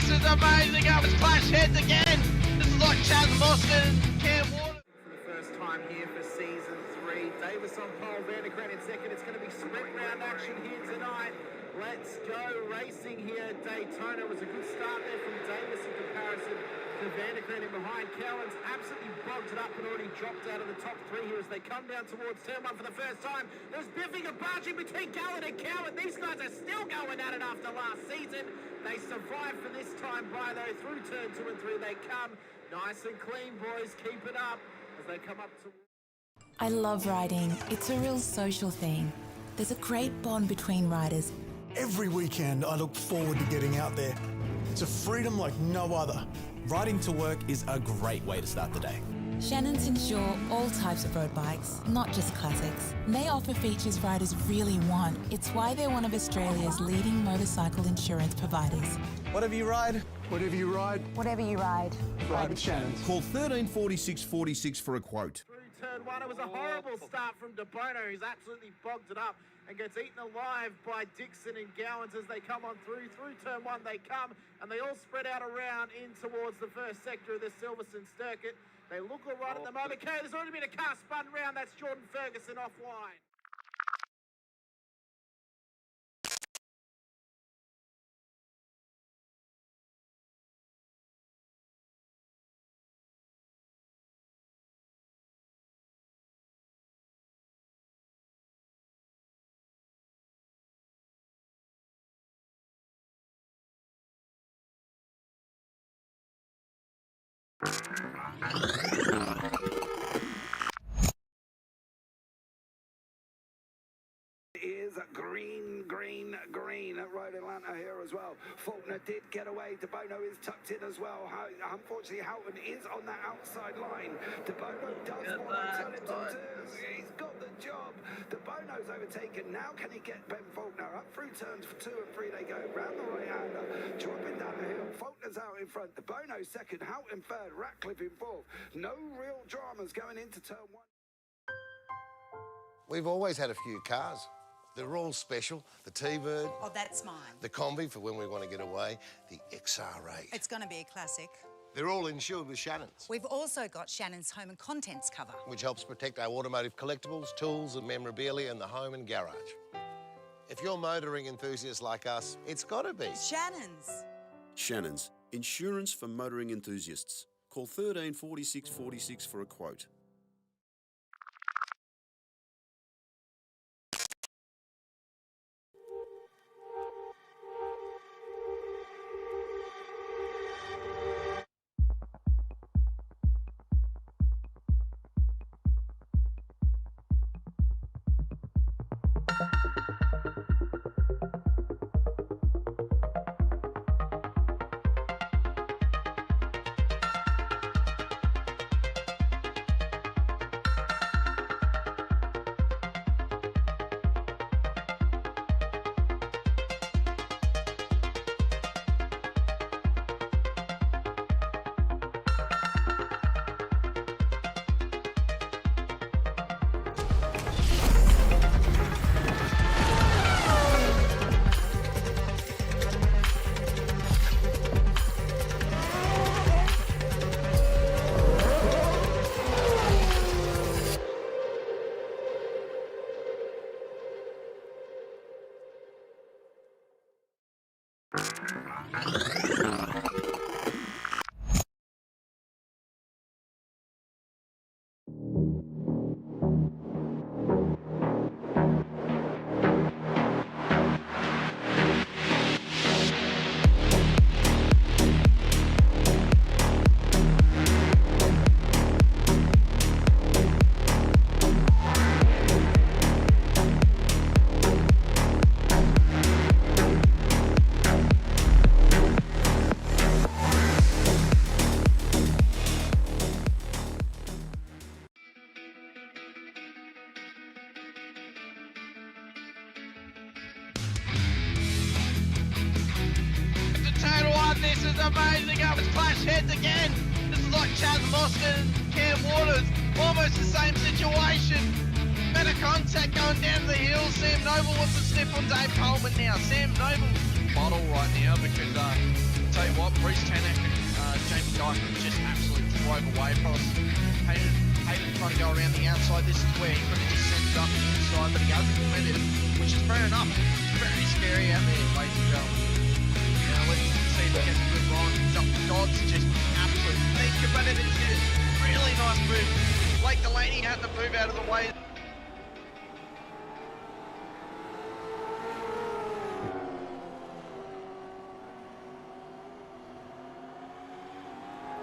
this is amazing. It was clash heads again. This is like Chaz Mostert and Cam Water. For the first time here for season 3. Davis on pole, Vandergren in second. It's going to be sprint round action here tonight. Let's go racing here at Daytona. It was a good start there from Davis in comparison to Vandergren in behind. Cowan's absolutely bogged it up and already dropped out of the top 3 here as they come down towards turn 1 for the first time. There's biffing and barging between Gallen and Cowan. These guys are still going at it after last season. They survived for this time by though. Through turn 2 and 3 they come. Nice and clean, boys. Keep it up as they come up to... I love riding. It's a real social thing. There's a great bond between riders. Every weekend I look forward to getting out there. It's a freedom like no other. Riding to work is a great way to start the day. Shannons insure all types of road bikes, not just classics. They offer features riders really want. It's why they're one of Australia's leading motorcycle insurance providers. Whatever you ride, Whatever you ride, Whatever you ride. ride with Shannons. Call 134646 for a quote. Through turn 1, it was a horrible start from De Bono. He's absolutely bogged it up and gets eaten alive by Dixon and Gowans as they come on through. Through turn 1 they come, and they all spread out around in towards the first sector of the Silverstone circuit. They look all right at the moment. Okay, there's already been a car spun round. That's Jordan Ferguson off wide. Is green, green, green at Road Atlanta here as well. Faulkner did get away. De Bono is tucked in as well. Unfortunately, Houghton is on that outside line. De Bono does want to tell him to do. He's got the job. De Bono's overtaken. Now can he get Ben Faulkner up through turns 2 and 3? They go round the right-hander, dropping down the hill. Faulkner's out in front. De Bono second. Houghton third. Ratcliffe in fourth. No real dramas going into turn 1. We've always had a few cars. They're all special. The T-Bird. Oh, that's mine. The Combi for when we want to get away. The XR8. It's going to be a classic. They're all insured with Shannons, We've also got Shannon's home and contents cover. which helps protect our automotive collectibles, tools and memorabilia in the home and garage. If you're motoring enthusiasts like us, it's got to be. Shannon's. Shannons, insurance for motoring enthusiasts. Call 134646 for a quote. This is amazing. It was clash heads again. This is like Chaz Mostert and Cam Waters. Almost the same situation. Better contact going down the hill. Sam Noble wants to sniff on Dave Coleman now. Sam Noble bottle right now because tell you what, Bruce Tannock and Jamie Dyke just absolutely drove away from us. Hayden trying to go around the outside. This is where he could have just sent it up the inside, but he hasn't committed, which is fair enough. It's very scary out there, ladies and gentlemen. Let's see if he gets a good run. Dodds just absolute thinker, but it is a really nice move. Blake Delaney had to move out of the way.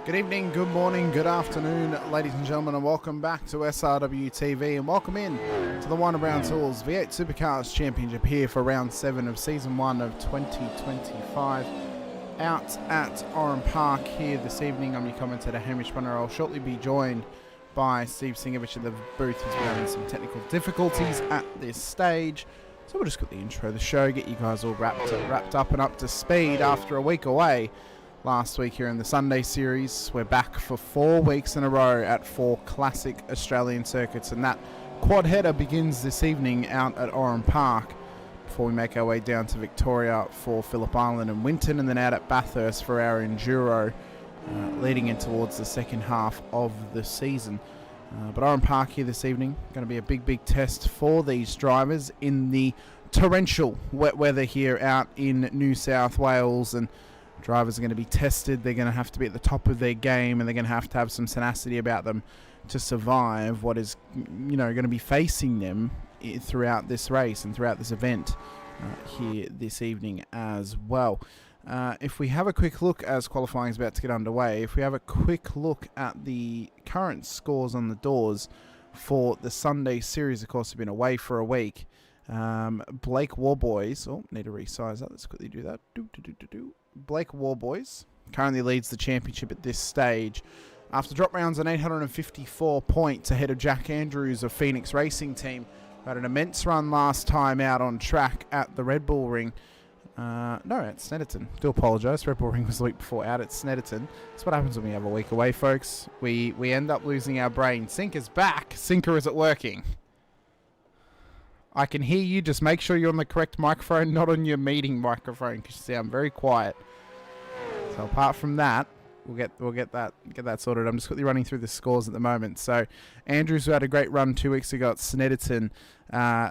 Good evening, good morning, good afternoon, ladies and gentlemen, and welcome back to SRW TV, and welcome in to the Warner Brown Tools V8 Supercars Championship here for round 7 of season 1 of 2025. Out at Oran Park here this evening. I'm your commentator Hamish Munro. I'll shortly be joined by Steve Sinkovic in the booth, who's been having some technical difficulties at this stage. So we'll just quickly intro the show, get you guys all wrapped up and up to speed after a week away. Last week here in the Sunday series, we're back for 4 weeks in a row at 4 classic Australian circuits, and that quad header begins this evening out at Oran Park before we make our way down to Victoria for Phillip Island and Winton, and then out at Bathurst for our Enduro, leading in towards the second half of the season. But Oran Park here this evening, going to be a big test for these drivers in the torrential wet weather here out in New South Wales, and drivers are going to be tested. They're going to have to be at the top of their game, and they're going to have some tenacity about them to survive what is, going to be facing them throughout this race and throughout this event here this evening as well. If we have a quick look, as qualifying is about to get underway, if we have a quick look at the current scores on the doors for the Sunday series, of course, have been away for a week. Blake Warboys, need to resize that. Let's quickly do that. Blake Warboys currently leads the championship at this stage after drop rounds on 854 points ahead of Jack Andrews of Phoenix Racing Team, who had an immense run last time out on track at the Red Bull Ring. No, at Snetterton. Do apologise. Red Bull Ring was the week before, out at Snetterton. That's what happens when we have a week away, folks. We end up losing our brain. Sinker's back. Sinker, is it working? I can hear you. Just make sure you're on the correct microphone, not on your meeting microphone, because you sound very quiet. So apart from that, we'll get that sorted. I'm just quickly running through the scores at the moment. So Andrews, who had a great run 2 weeks ago at Snetterton,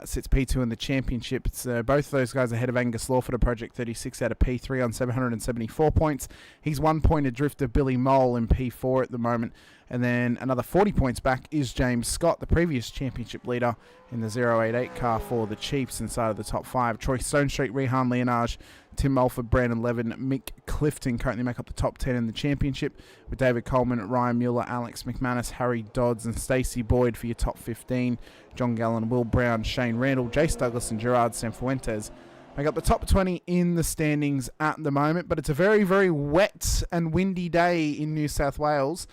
sits P2 in the championship. It's both of those guys ahead of Angus Lawford of Project 36 out of P3 on 774 points. He's 1 point adrift of Billy Mole in P4 at the moment. And then another 40 points back is James Scott, the previous championship leader in the 088 car for the Chiefs inside of the top 5. Troy Stonestreet, Rehan Leonage, Tim Mulford, Brandon Levin, Mick Clifton currently make up the top 10 in the championship, with David Coleman, Ryan Mueller, Alex McManus, Harry Dodds and Stacey Boyd for your top 15. John Gallen, Will Brown, Shane Randall, Jace Douglas and Gerard Sanfuentes make up the top 20 in the standings at the moment. But it's a very, very wet and windy day in New South Wales.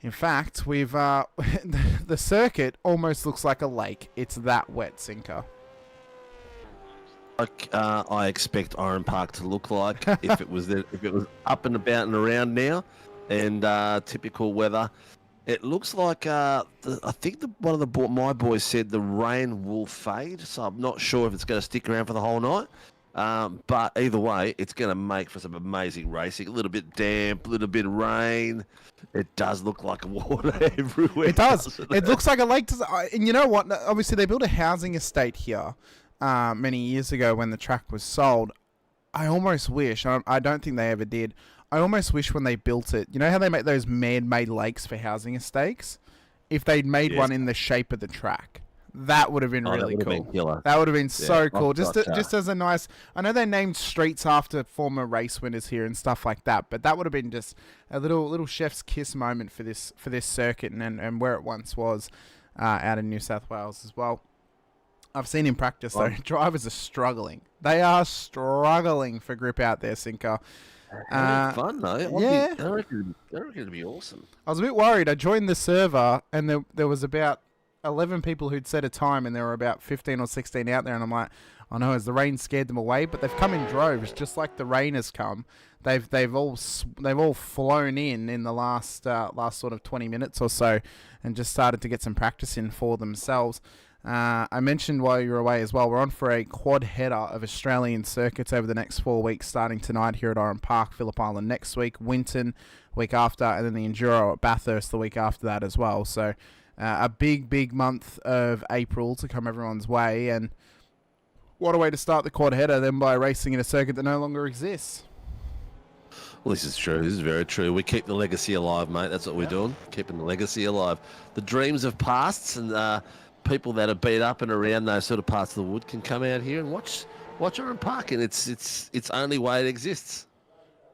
In fact, we've the circuit almost looks like a lake. It's that wet, Sinker. Like I expect Oran Park to look like if it was up and about and around now, and typical weather. It looks like I think one of my boys said the rain will fade, so I'm not sure if it's going to stick around for the whole night. But either way, it's going to make for some amazing racing. A little bit damp, a little bit of rain. It does look like water everywhere. It does. It looks like a lake. And you know what? Obviously, they built a housing estate here many years ago when the track was sold. I almost wish, I don't think they ever did, I almost wish when they built it, you know how they make those man-made lakes for housing estates? If they'd made one in the shape of the track. That would have been really cool. That would have been so cool. Just as a nice... I know they named streets after former race winners here and stuff like that, but that would have been just a little chef's kiss moment for this circuit and where it once was out in New South Wales as well. I've seen in practice, though, drivers are struggling. They are struggling for grip out there, Sinker. Fun, though. I reckon it'd be awesome. I was a bit worried. I joined the server, and there was about 11 people who'd set a time, and there were about 15 or 16 out there, and I'm like, I know, has the rain scared them away? But they've come in droves, just like the rain has come. They've all flown in the last sort of 20 minutes or so, and just started to get some practice in for themselves. I mentioned while you were away as well, we're on for a quad header of Australian circuits over the next 4 weeks, starting tonight here at Oran Park, Phillip Island next week, Winton week after, and then the Enduro at Bathurst the week after that as well. So a big month of April to come everyone's way, and what a way to start the quad header than by racing in a circuit that no longer exists. Well, this is true. This is very true. We keep the legacy alive, mate. That's what we're doing, keeping the legacy alive. The dreams of pasts and people that are beat up and around those sort of parts of the wood can come out here and watch Oran Park, and it's only way it exists.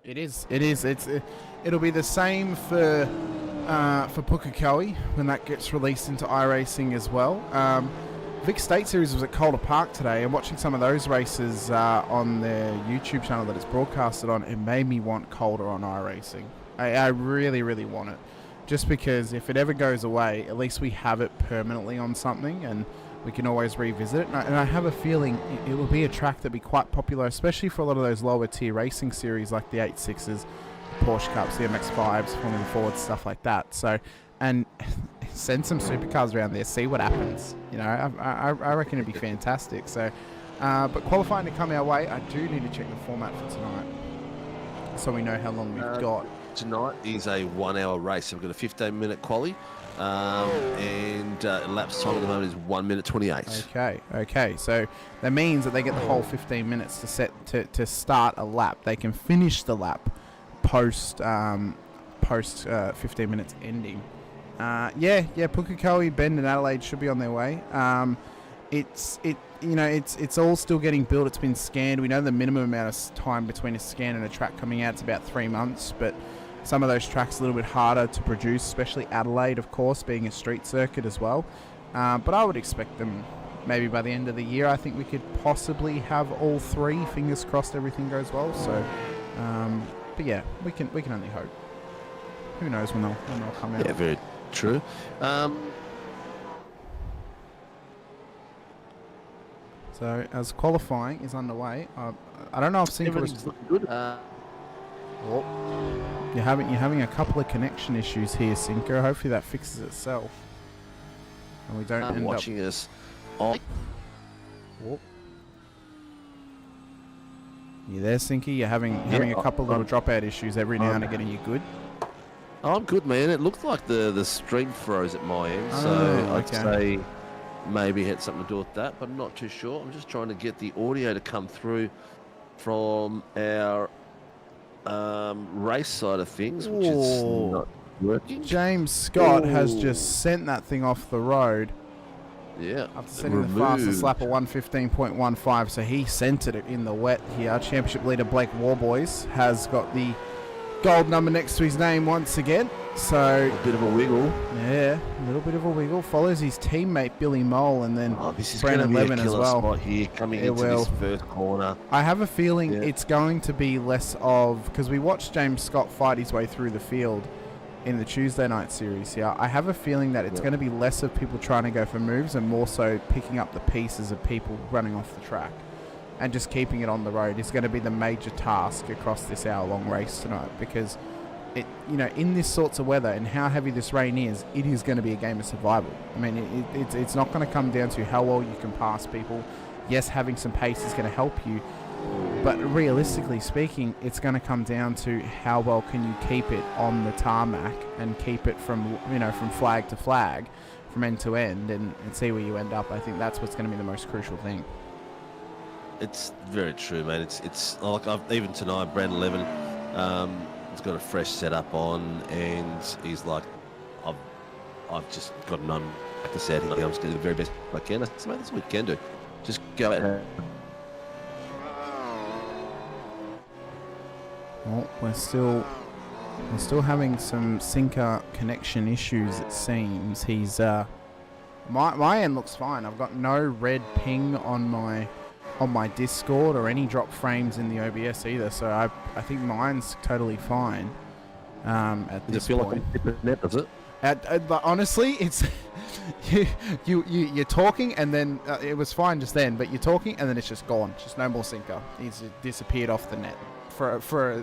It is. It'll be the same for Pukekohe when that gets released into iRacing as well. Vic State Series was at Calder Park today, and watching some of those races on their YouTube channel that it's broadcasted on, it made me want Calder on iRacing. I really want it. Just because if it ever goes away, at least we have it permanently on something and we can always revisit it. And I have a feeling it will be a track that'll be quite popular, especially for a lot of those lower tier racing series like the 86s, the Porsche Cups, the MX-5s, Formula Fords, stuff like that. So, and send some supercars around there, see what happens. You know, I reckon it'd be fantastic. So, but qualifying to come our way, I do need to check the format for tonight, so we know how long we've got. Tonight is a 1 hour race. So we've got a 15-minute quali, and elapsed time at the moment is 1 minute 28. Okay. So that means that they get the whole 15 minutes to start a lap. They can finish the lap post 15 minutes ending. Pukekohe, Bend, and Adelaide should be on their way. It's all still getting built. It's been scanned. We know the minimum amount of time between a scan and a track coming out is about 3 months, but some of those tracks a little bit harder to produce, especially Adelaide, of course, being a street circuit as well. But I would expect them maybe by the end of the year. I think we could possibly have all three. Fingers crossed, everything goes well. So, but yeah, we can only hope. Who knows when they'll come out? Yeah, very true. So as qualifying is underway, I don't know if Everything's looking good. You're having a couple of connection issues here, Sinko. Hopefully that fixes itself, and we don't end watching up us. On. You there, Sinky? You're having a couple of little dropout issues every now and again. Are you good? I'm good, man. It looked like the stream froze at my end, so I'd say maybe it had something to do with that, but I'm not too sure. I'm just trying to get the audio to come through from our race side of things, which is not working. James Scott has just sent that thing off the road. Yeah. After setting the fastest lap of 1:15.15, so he centered it in the wet here. Championship leader Blake Warboys has got the gold number next to his name once again. So a bit of a wiggle. Yeah, a little bit of a wiggle. Follows his teammate Billy Mole, and then this is Brandon going to be Levin a killer as well. spot here coming into this first corner. I have a feeling it's going to be less of, because we watched James Scott fight his way through the field in the Tuesday night series here. I have a feeling that it's going to be less of people trying to go for moves and more so picking up the pieces of people running off the track. And just keeping it on the road is going to be the major task across this hour-long race tonight, because it, in this sorts of weather and how heavy this rain is, it is going to be a game of survival. I mean, it's not going to come down to how well you can pass people. Yes, having some pace is going to help you, but realistically speaking, it's going to come down to how well can you keep it on the tarmac and keep it from flag to flag, from end to end, and see where you end up. I think that's what's going to be the most crucial thing. It's very true, mate. It's like even tonight, Brandon Levin has got a fresh setup on, and he's like, I've just got none to set. I'm just going to do the very best I can. That's what we can do. Just go out. Well, we're still having some Sinker connection issues. It seems he's my end looks fine. I've got no red ping on my Discord or any drop frames in the OBS either, so I think mine's totally fine. At this point, like a net, does it? Honestly, it's you're talking and then it was fine just then, but you're talking and then it's just gone. Just no more Sinker. He's disappeared off the net for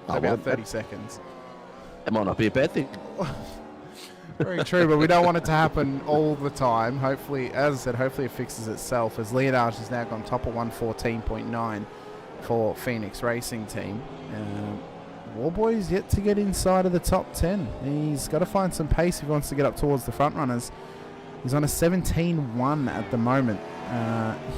about 30 seconds. It might not be a bad thing. Very true, but we don't want it to happen all the time. Hopefully, as I said, hopefully it fixes itself, as Leonard has now gone top of 114.9 for Phoenix Racing Team. Warboy's yet to get inside of the top 10. He's got to find some pace if he wants to get up towards the front runners. He's on a 17-1 at the moment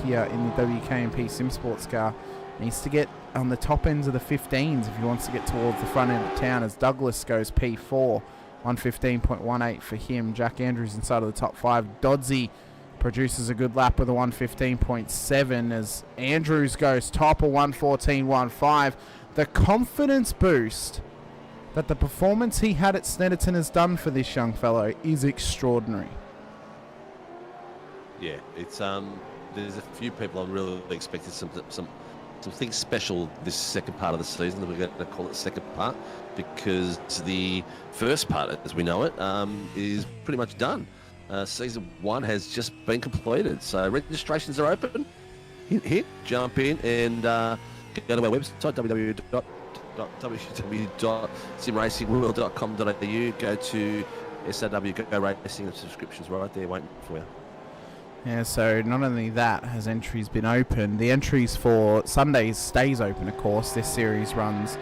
here in the WKMP Sim Sports car. Needs to get on the top ends of the 15s if he wants to get towards the front end of town, as Douglas goes P4, 115.18 for him. Jack Andrews inside of the top 5. Dodsey produces a good lap with a 115.7 as Andrews goes top of 114.15. The confidence boost that the performance he had at Snetterton has done for this young fellow is extraordinary. Yeah, it's there's a few people I'm really expecting something special this second part of the season. We're going to call it second part because the first part, as we know it, is pretty much done. Season 1 has just been completed, so registrations are open. Hit, jump in, and go to our website www.simracingworld.com.au. Go to SRW Go Racing, and subscriptions right there waiting for you. Yeah, so not only that has entries been open, the entries for Sundays stays open, of course. This series runs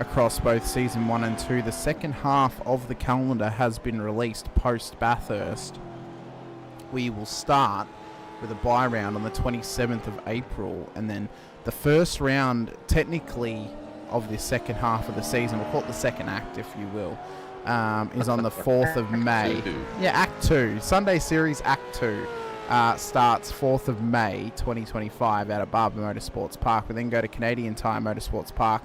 across both Season 1 and 2. The second half of the calendar has been released post-Bathurst. We will start with a bye round on the 27th of April, and then the first round, technically, of this second half of the season, we'll call it the second act, if you will, is on the 4th of May. Yeah, Act 2. Sunday Series Act 2. Starts 4th of May 2025 out at Barber Motorsports Park. We then go to Canadian Tire Motorsports Park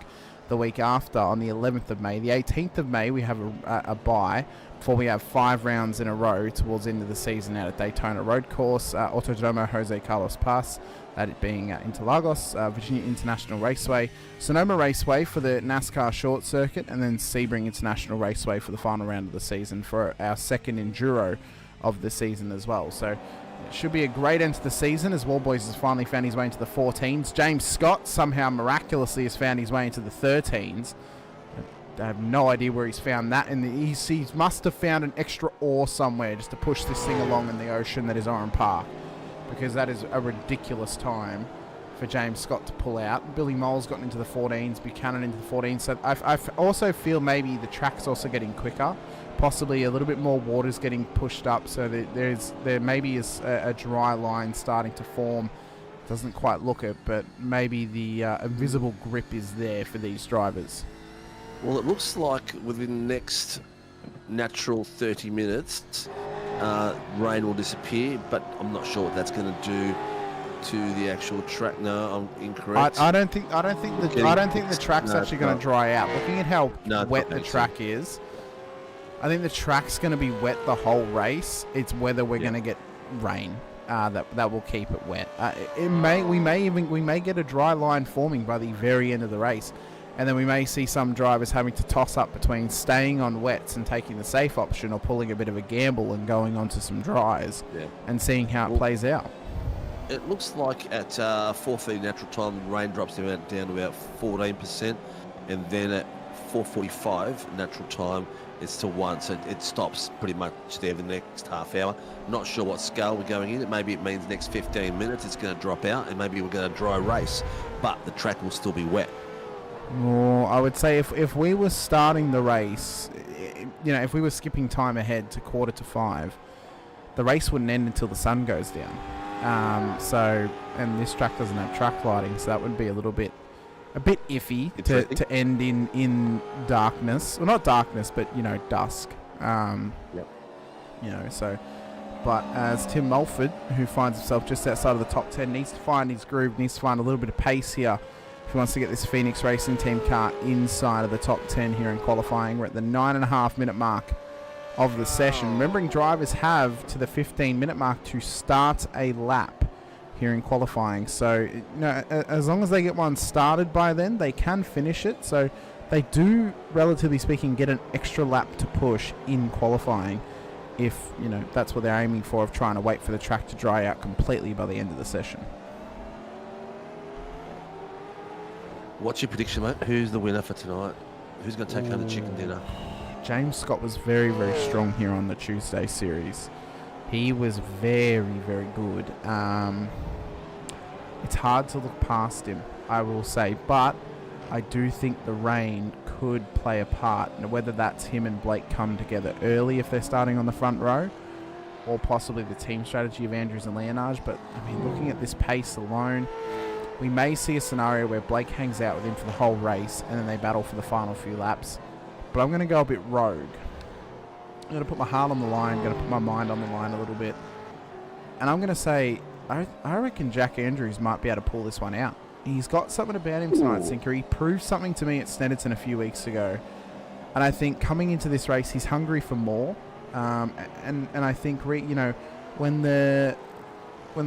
the week after on the 11th of May. The 18th of May we have a bye before we have 5 rounds in a row towards the end of the season out at Daytona Road Course, Autodromo Jose Carlos Paz, that it being Interlagos, Virginia International Raceway, Sonoma Raceway for the NASCAR Short Circuit, and then Sebring International Raceway for the final round of the season for our second Enduro of the season as well. So it should be a great end to the season as Warboys has finally found his way into the 14s. James Scott somehow miraculously has found his way into the 13s. I have no idea where he's found that. He must have found an extra oar somewhere just to push this thing along in the ocean that is Oran Park, because that is a ridiculous time for James Scott to pull out. Billy Mole's gotten into the 14s, Buchanan into the 14s. So I also feel maybe the track's also getting quicker. Possibly a little bit more water's getting pushed up, so that there maybe is a dry line starting to form. Doesn't quite look it, but maybe the invisible grip is there for these drivers. Well, it looks like within the next natural 30 minutes, rain will disappear, but I'm not sure what that's going to do to the actual track. No, I'm incorrect. I don't think the track's actually going to dry out. Looking at how wet the track is, I think the track's going to be wet the whole race. It's whether we're going to get rain that will keep it wet. We may get a dry line forming by the very end of the race, and then we may see some drivers having to toss up between staying on wets and taking the safe option, or pulling a bit of a gamble and going onto some dries and seeing how it plays out. It looks like at 4:30 natural time, the rain drops down to about 14%, and then at 4:45 natural time, it's to 1, so it stops pretty much there the next half hour. Not sure what scale we're going in. Maybe it means next 15 minutes it's going to drop out, and maybe we're going to dry race, but the track will still be wet. Well, I would say if we were starting the race, if we were skipping time ahead to 4:45, the race wouldn't end until the sun goes down. And this track doesn't have track lighting, so that would be a bit iffy to end in darkness. Well, not darkness, but dusk. But as Tim Mulford, who finds himself just outside of the top 10, needs to find his groove, needs to find a little bit of pace here if he wants to get this Phoenix Racing Team car inside of the top 10 here in qualifying. We're at the 9.5-minute mark of the session. Remembering drivers have to the 15-minute mark to start a lap here in qualifying. So, as long as they get one started by then, they can finish it. So they do, relatively speaking, get an extra lap to push in qualifying if, that's what they're aiming for, of trying to wait for the track to dry out completely by the end of the session. What's your prediction, mate? Who's the winner for tonight? Who's going to take home the chicken dinner? James Scott was very, very strong here on the Tuesday series. He was very, very good. It's hard to look past him, I will say, but I do think the rain could play a part. Now, whether that's him and Blake come together early if they're starting on the front row, or possibly the team strategy of Andrews and Leonage. But, I mean, looking at this pace alone, we may see a scenario where Blake hangs out with him for the whole race and then they battle for the final few laps. But I'm going to go a bit rogue. I'm going to put my heart on the line, going to put my mind on the line a little bit. And I'm going to say, I reckon Jack Andrews might be able to pull this one out. He's got something about him tonight, Sinker. He proved something to me at Snetterton a few weeks ago. And I think coming into this race, he's hungry for more. And I think, when the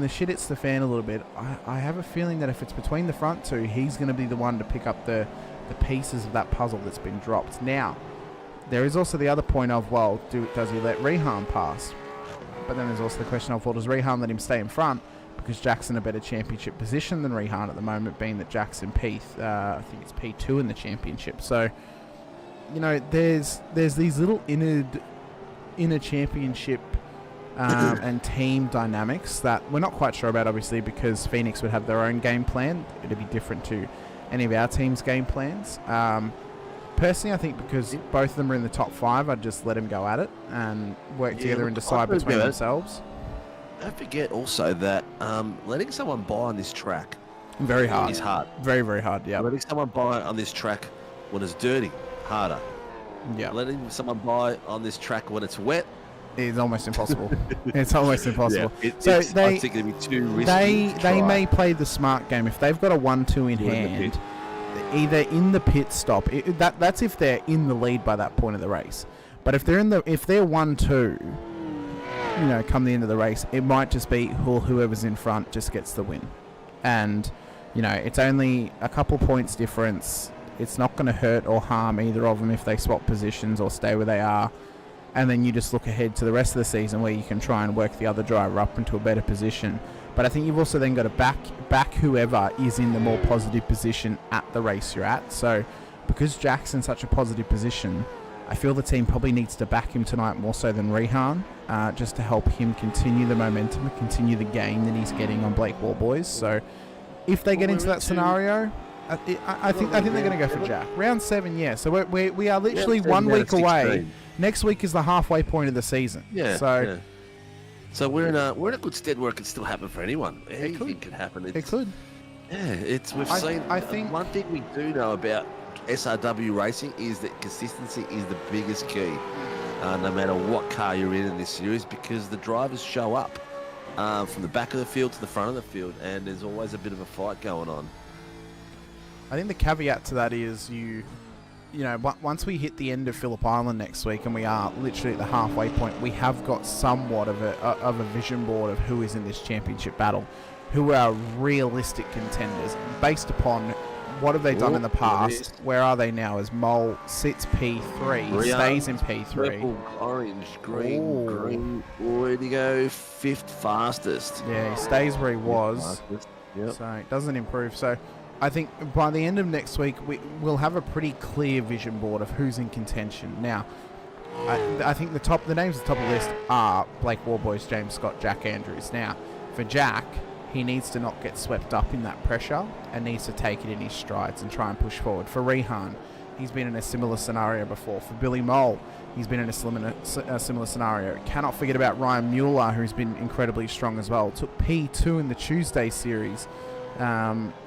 shit hits the fan a little bit, I have a feeling that if it's between the front two, he's going to be the one to pick up the pieces of that puzzle that's been dropped. Now, there is also the other point of, well, does he let Rehan pass? But then there's also the question of, well, does Rehan let him stay in front? Because Jack's in a better championship position than Rehan at the moment, being that Jack's in I think it's P2 in the championship. So, there's these little inner championship and team dynamics that we're not quite sure about, obviously, because Phoenix would have their own game plan. It'd be different to any of our team's game plans. Personally, I think because both of them are in the top 5, I'd just let them go at it and work together and decide between themselves. Don't forget also that letting someone buy on this track very hard. Is hard. Very, very hard, yeah. Letting someone buy on this track when it's dirty, harder. Yeah. Letting someone buy on this track when it's wet, it's almost impossible. It's almost impossible. Yeah, I think it'd be too risky. They may play the smart game if they've got a 1-2 in hand. Either in the pit stop, that's if they're in the lead by that point of the race. But if they're 1-2, come the end of the race, it might just be whoever's in front just gets the win. And it's only a couple points difference. It's not going to hurt or harm either of them if they swap positions or stay where they are. And then you just look ahead to the rest of the season where you can try and work the other driver up into a better position. But I think you've also then got to back whoever is in the more positive position at the race you're at. So because Jack's in such a positive position, I feel the team probably needs to back him tonight more so than Rehan, just to help him continue the momentum and continue the gain that he's getting on Blake Warboys. So if they get into that scenario, I think they're going to go for Jack. Round 7, yeah. So we are literally 1 week away. Next week is the halfway point of the season. Yeah. So we're in a good stead where it could still happen for anyone. Anything could happen. It could. Yeah, I think one thing we do know about SRW racing is that consistency is the biggest key, no matter what car you're in this series, because the drivers show up from the back of the field to the front of the field, and there's always a bit of a fight going on. I think the caveat to that is once we hit the end of Phillip Island next week and we are literally at the halfway point, we have got somewhat of a vision board of who is in this championship battle, who are realistic contenders based upon what have they done in the past. Where are they now? As Mole sits P3, stays in P3. Purple, orange, green. Where'd he go? 5th fastest. Yeah, he stays where he was. Yep. So it doesn't improve. So I think by the end of next week, we'll have a pretty clear vision board of who's in contention. Now, I think the names at the top of the list are Blake Warboys, James Scott, Jack Andrews. Now, for Jack, he needs to not get swept up in that pressure and needs to take it in his strides and try and push forward. For Rehan, he's been in a similar scenario before. For Billy Mole, he's been in a similar scenario. Cannot forget about Ryan Mueller, who's been incredibly strong as well. Took P2 in the Tuesday series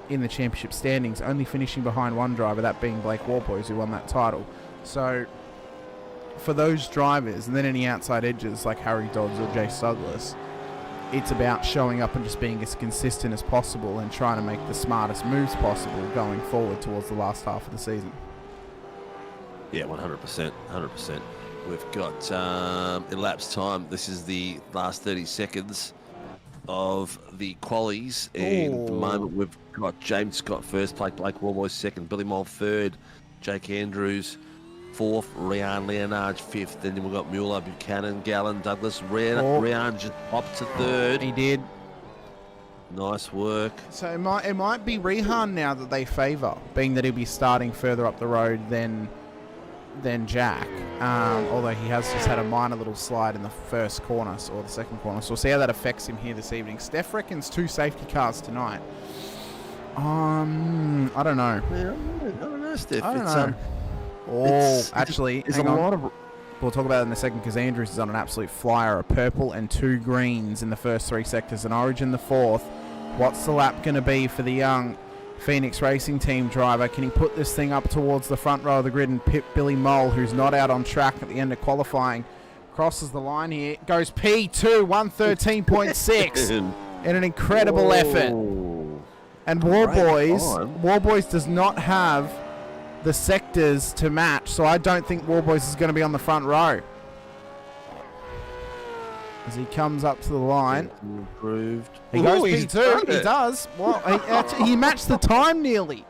in the championship standings, only finishing behind one driver, that being Blake Warboys, who won that title. So for those drivers, and then any outside edges like Harry Dodds or Jace Douglas, it's about showing up and just being as consistent as possible and trying to make the smartest moves possible going forward towards the last half of the season. Yeah, 100%. We've got elapsed time. This is the last 30 seconds of the qualies, and at the moment we've got James Scott first, Blake Warboys second, Billy Mole third, Jake Andrews fourth, Rehan Leonage fifth, then we've got Mueller, Buchanan, Gallen, Douglas. Rehan just popped to third. He did. Nice work. So it might be Rehan now that they favour, being that he'll be starting further up the road than than Jack, although he has just had a minor little slide in the first corner, or the second corner. So we'll see how that affects him here this evening. Steph reckons 2 safety cars tonight. I don't know. Yeah, I don't know, Steph. I don't know. Actually, it's hang a on. lot of. We'll talk about it in a second because Andrews is on an absolute flyer. A purple and 2 greens in the first 3 sectors, and orange in the fourth. What's the lap going to be for the young Phoenix Racing Team driver? Can he put this thing up towards the front row of the grid and pit Billy Mole, who's not out on track at the end of qualifying? Crosses the line here. Goes P2, 113.6 in an incredible effort. And Warboys does not have the sectors to match, so I don't think Warboys is going to be on the front row. As he comes up to the line. Improved. He goes P2. He does. Well, he matched the time nearly.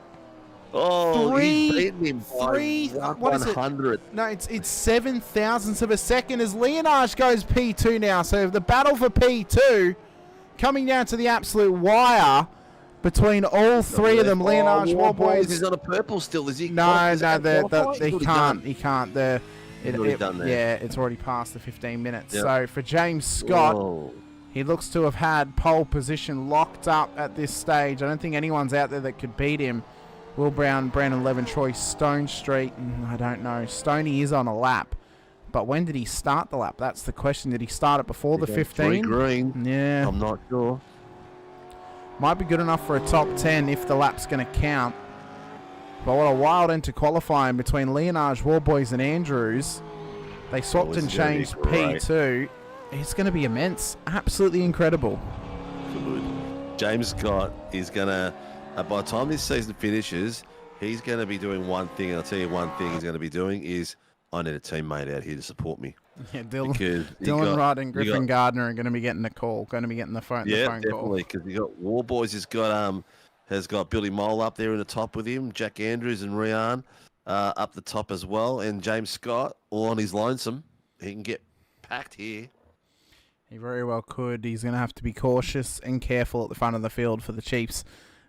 Oh, he's beaten him by what is it? 100. No, it's 7 thousandths of a second as Leonage goes P2 now. So the battle for P2 coming down to the absolute wire between all 3 of them. Leonage, Warboys. He's on a purple still, is he? No, he can't. He can't. Yeah, it's already past the 15 minutes. Yep. So for James Scott, he looks to have had pole position locked up at this stage. I don't think anyone's out there that could beat him. Will Brown, Brandon Levin, Troy, Stone Street. I don't know. Stoney is on a lap. But when did he start the lap? That's the question. Did he start it before the 15? 3 green. Yeah. I'm not sure. Might be good enough for a top 10 if the lap's going to count. But what a wild end to qualifying between Leonage, Warboys and Andrews. They swapped and changed P2. It's going to be immense. Absolutely incredible. James Scott is going to, by the time this season finishes, he's going to be doing one thing. And I'll tell you one thing he's going to be doing is, I need a teammate out here to support me. Yeah, Dylan Rudd and Griffin Gardner are going to be getting the call, going to be getting the phone call. Yeah, definitely, because you got Warboys has got Billy Mole up there in the top with him, Jack Andrews and Rian up the top as well, and James Scott all on his lonesome. He can get packed here. He very well could. He's going to have to be cautious and careful at the front of the field for the Chiefs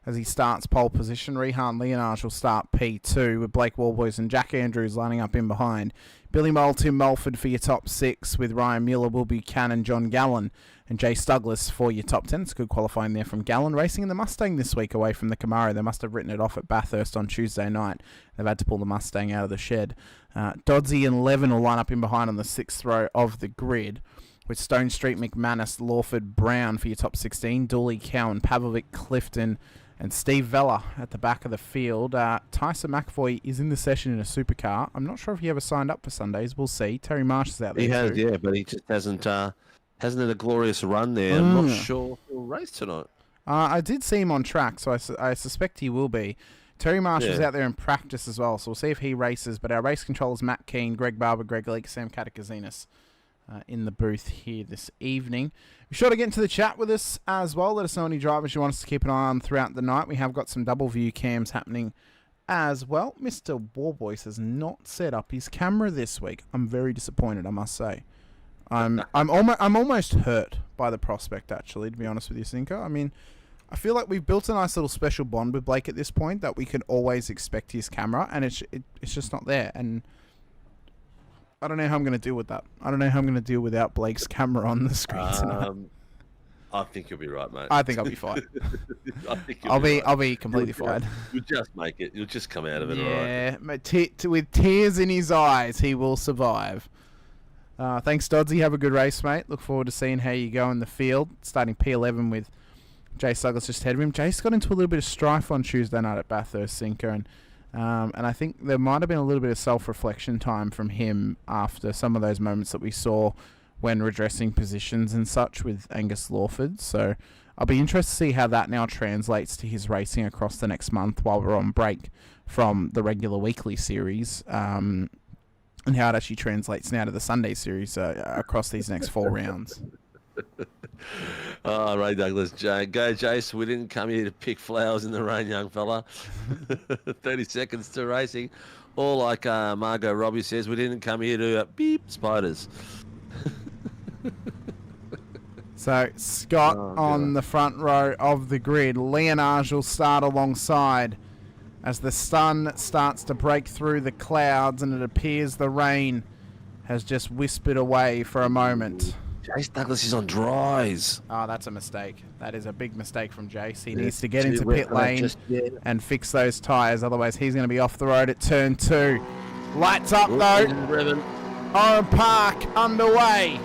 as he starts pole position. Rehan Leonage will start P2 with Blake Warboys and Jack Andrews lining up in behind. Billy Mole, Tim Mulford for your top 6 with Ryan Mueller, Will Buchanan, John Gallen and Jace Douglas for your top 10. It's good qualifying there from Gallen. Racing in the Mustang this week away from the Camaro. They must have written it off at Bathurst on Tuesday night. They've had to pull the Mustang out of the shed. Dodsey and Levin will line up in behind on the 6th row of the grid with Stone Street, McManus, Lawford, Brown for your top 16. Dooley, Cowan, Pavlovic, Clifton and Steve Vella at the back of the field. Tyson McAvoy is in the session in a supercar. I'm not sure if he ever signed up for Sundays. We'll see. Terry Marsh is out there. He has, too. yeah, but he just hasn't had a glorious run there. I'm not sure if he'll race tonight. I did see him on track, so I suspect he will be. Terry Marsh is out there in practice as well, so we'll see if he races. But our race controllers, Matt Keane, Greg Barber, Greg Leake, Sam Catakazinas in the booth here this evening. Be sure to get into the chat with us as well. Let us know any drivers you want us to keep an eye on throughout the night. We have got some double view cams happening as well. Mr. Warboys has not set up his camera this week. I'm very disappointed, I must say. I'm almost hurt by the prospect, actually, to be honest with you, Cinco. I mean, I feel like we've built a nice little special bond with Blake at this point that we can always expect his camera, and it's just not there. And I don't know how I'm going to deal with that. I don't know how I'm going to deal without Blake's camera on the screen tonight. I think you'll be right, mate. I think I'll be fine. I'll be completely fine. You'll just make it. You'll just come out of it, yeah, all right. With tears in his eyes, he will survive. Thanks, Dodsey. Have a good race, mate. Look forward to seeing how you go in the field. Starting P11 with Jace Douglas just ahead of him. Jace got into a little bit of strife on Tuesday night at Bathurst, Cinco, and I think there might have been a little bit of self-reflection time from him after some of those moments that we saw when redressing positions and such with Angus Lawford. So I'll be interested to see how that now translates to his racing across the next month while we're on break from the regular weekly series, and how it actually translates now to the Sunday series across these next 4 rounds. Oh, Ray Douglas, go Jace. We didn't come here to pick flowers in the rain, young fella. 30 seconds to racing. Or like Margot Robbie says, we didn't come here to beep spiders. So Scott on the front row of the grid. Leonage will start alongside as the sun starts to break through the clouds and it appears the rain has just whispered away for a moment. Jace Douglas is on dries. Oh, that's a mistake. That is a big mistake from Jace. He needs to get into pit lane and fix those tyres. Otherwise, he's going to be off the road at turn 2. Lights up, though. Oran Park underway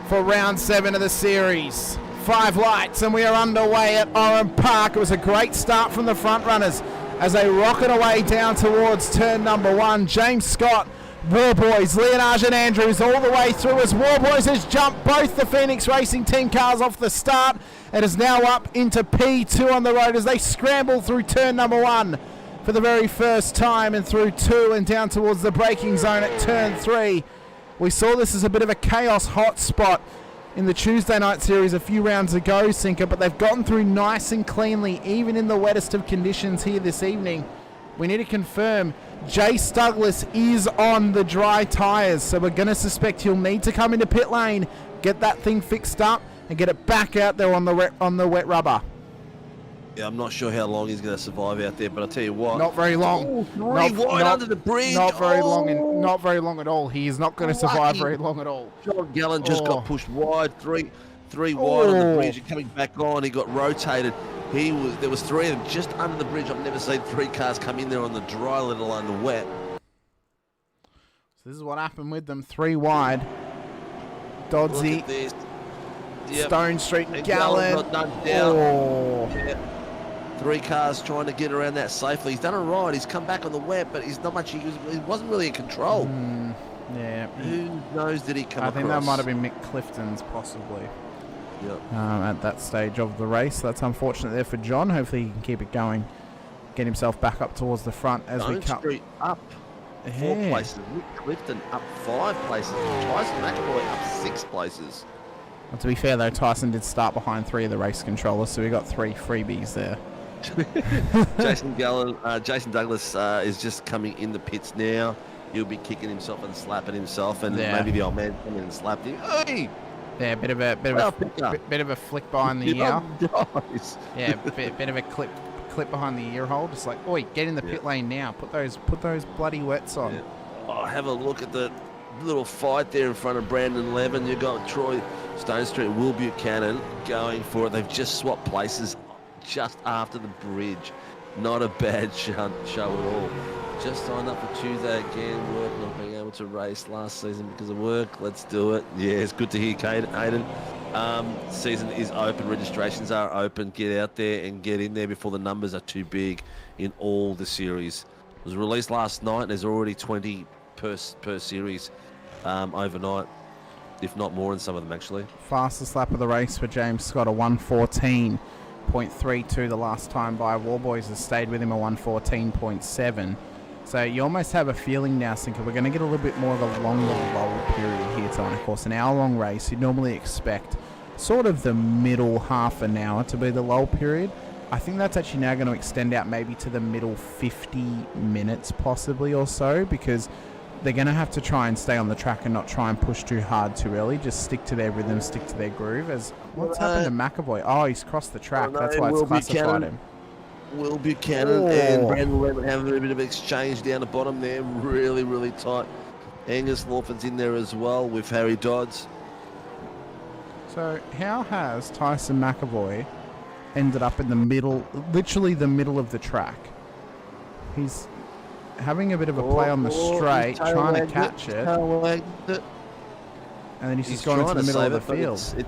for round 7 of the series. 5 lights, and we are underway at Oran Park. It was a great start from the front runners as they rocket away down towards turn number 1. James Scott, Warboys, Leonard and Andrews all the way through as Warboys has jumped both the Phoenix Racing Team cars off the start and is now up into P2 on the road as they scramble through turn number 1 for the very first time and through 2 and down towards the braking zone at turn 3. We saw this as a bit of a chaos hotspot in the Tuesday night series a few rounds ago, Sinker, but they've gotten through nice and cleanly, even in the wettest of conditions here this evening. We need to confirm Jace Douglas is on the dry tyres, so we're going to suspect he'll need to come into pit lane, get that thing fixed up, and get it back out there on the wet rubber. Yeah, I'm not sure how long he's going to survive out there, but I'll tell you what. Not very long. Wide under the bridge. Not very long. Not very long at all. He is not going to survive very long at all. John Gallen just got pushed wide, three wide on the bridge, and coming back on, he got rotated. There was 3 of them just under the bridge. I've never seen 3 cars come in there on the dry, let alone the wet. So this is what happened with them. 3 wide. Doddsy, Stone Street, and Gallen. Yeah. 3 cars trying to get around that safely. He's done it right. He's come back on the wet, but he's not much. He wasn't really in control. Yeah. Who knows did he come across? I think that might have been Mick Clifton's, possibly. Yep. At that stage of the race. That's unfortunate there for John. Hopefully he can keep it going, get himself back up towards the front as we come. Street up 4 places. Mick Clifton up 5 places. Tyson McAvoy up 6 places. Well, to be fair though, Tyson did start behind 3 of the race controllers, so we got 3 freebies there. Jason Douglas is just coming in the pits now. He'll be kicking himself and slapping himself, and maybe the old man come in and slapped him. Hey! Yeah, bit of a flick behind the ear. Yeah, bit of a clip behind the ear hole. Just like, oi, get in the pit lane now. Put those bloody wets on. Yeah. Oh, have a look at the little fight there in front of Brandon Levin. You've got Troy Stone Street, Will Buchanan going for it. They've just swapped places just after the bridge. Not a bad show at all. Just signed up for Tuesday again, work not being able to race last season because of work. Let's do it. Yeah, it's good to hear, Aiden. Season is open, registrations are open. Get out there and get in there before the numbers are too big in all the series. It was released last night and there's already 20 per series overnight, if not more in some of them actually. Fastest lap of the race for James Scott, a 1:14.32 the last time by. Warboys has stayed with him, a 1:14.7. So you almost have a feeling now, Sinker, we're going to get a little bit more of a longer lull period here tonight. Of course, an hour-long race, you'd normally expect sort of the middle half an hour to be the lull period. I think that's actually now going to extend out maybe to the middle 50 minutes possibly or so, because they're going to have to try and stay on the track and not try and push too hard too early. Just stick to their rhythm, stick to their groove. As what's happened to McAvoy? Oh, he's crossed the track. That's why it's classified him. Will Buchanan and Brandon Levin have a bit of exchange down the bottom there. Really, really tight. Angus Lawford's in there as well with Harry Dodds. So how has Tyson McAvoy ended up in the middle, literally the middle of the track? He's having a bit of a play on the straight, trying to catch it. And then he's just gone into the middle of the field.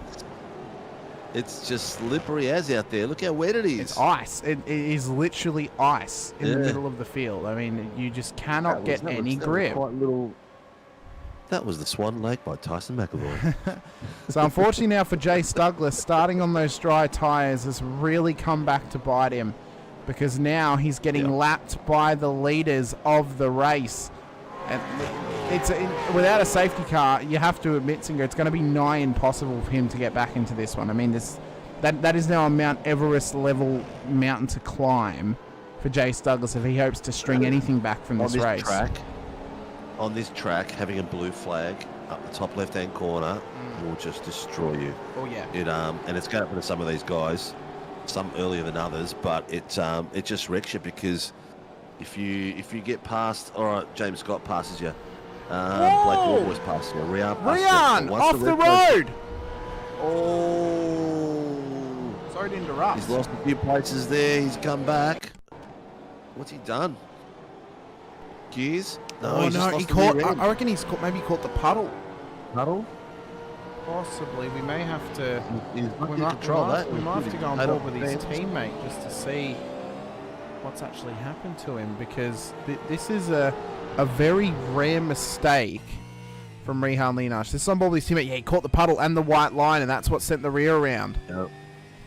It's just slippery as out there. Look how wet it is. It's ice. It is literally ice in the middle of the field. I mean, you just cannot get any grip. That was the Swan Lake by Tyson McAvoy. So unfortunately now for Jace Douglas, starting on those dry tyres has really come back to bite him, because now he's getting lapped by the leaders of the race. And without a safety car, you have to admit, Singer, it's going to be nigh impossible for him to get back into this one. I mean, that is now a Mount Everest level mountain to climb for Jace Douglas if he hopes to string anything back from this race. On this track, having a blue flag up the top left-hand corner will just destroy you. Oh yeah. And it's going to happen to some of these guys, some earlier than others, but it just wrecks you because If you get past, all right, James Scott passes you. Blake Wallboys passes you. Rian off the road. Oh. Sorry to interrupt. He's lost a few places there. He's come back. What's he done? Gears? No, he caught. I reckon he's caught. Maybe caught the puddle. Puddle? Possibly. We may have to. We might have to go on board with his teammate just to see what's actually happened to him, because this is a very rare mistake from Rehan Leonard. This is on board with his teammate. Yeah, he caught the puddle and the white line, and that's what sent the rear around. Yep.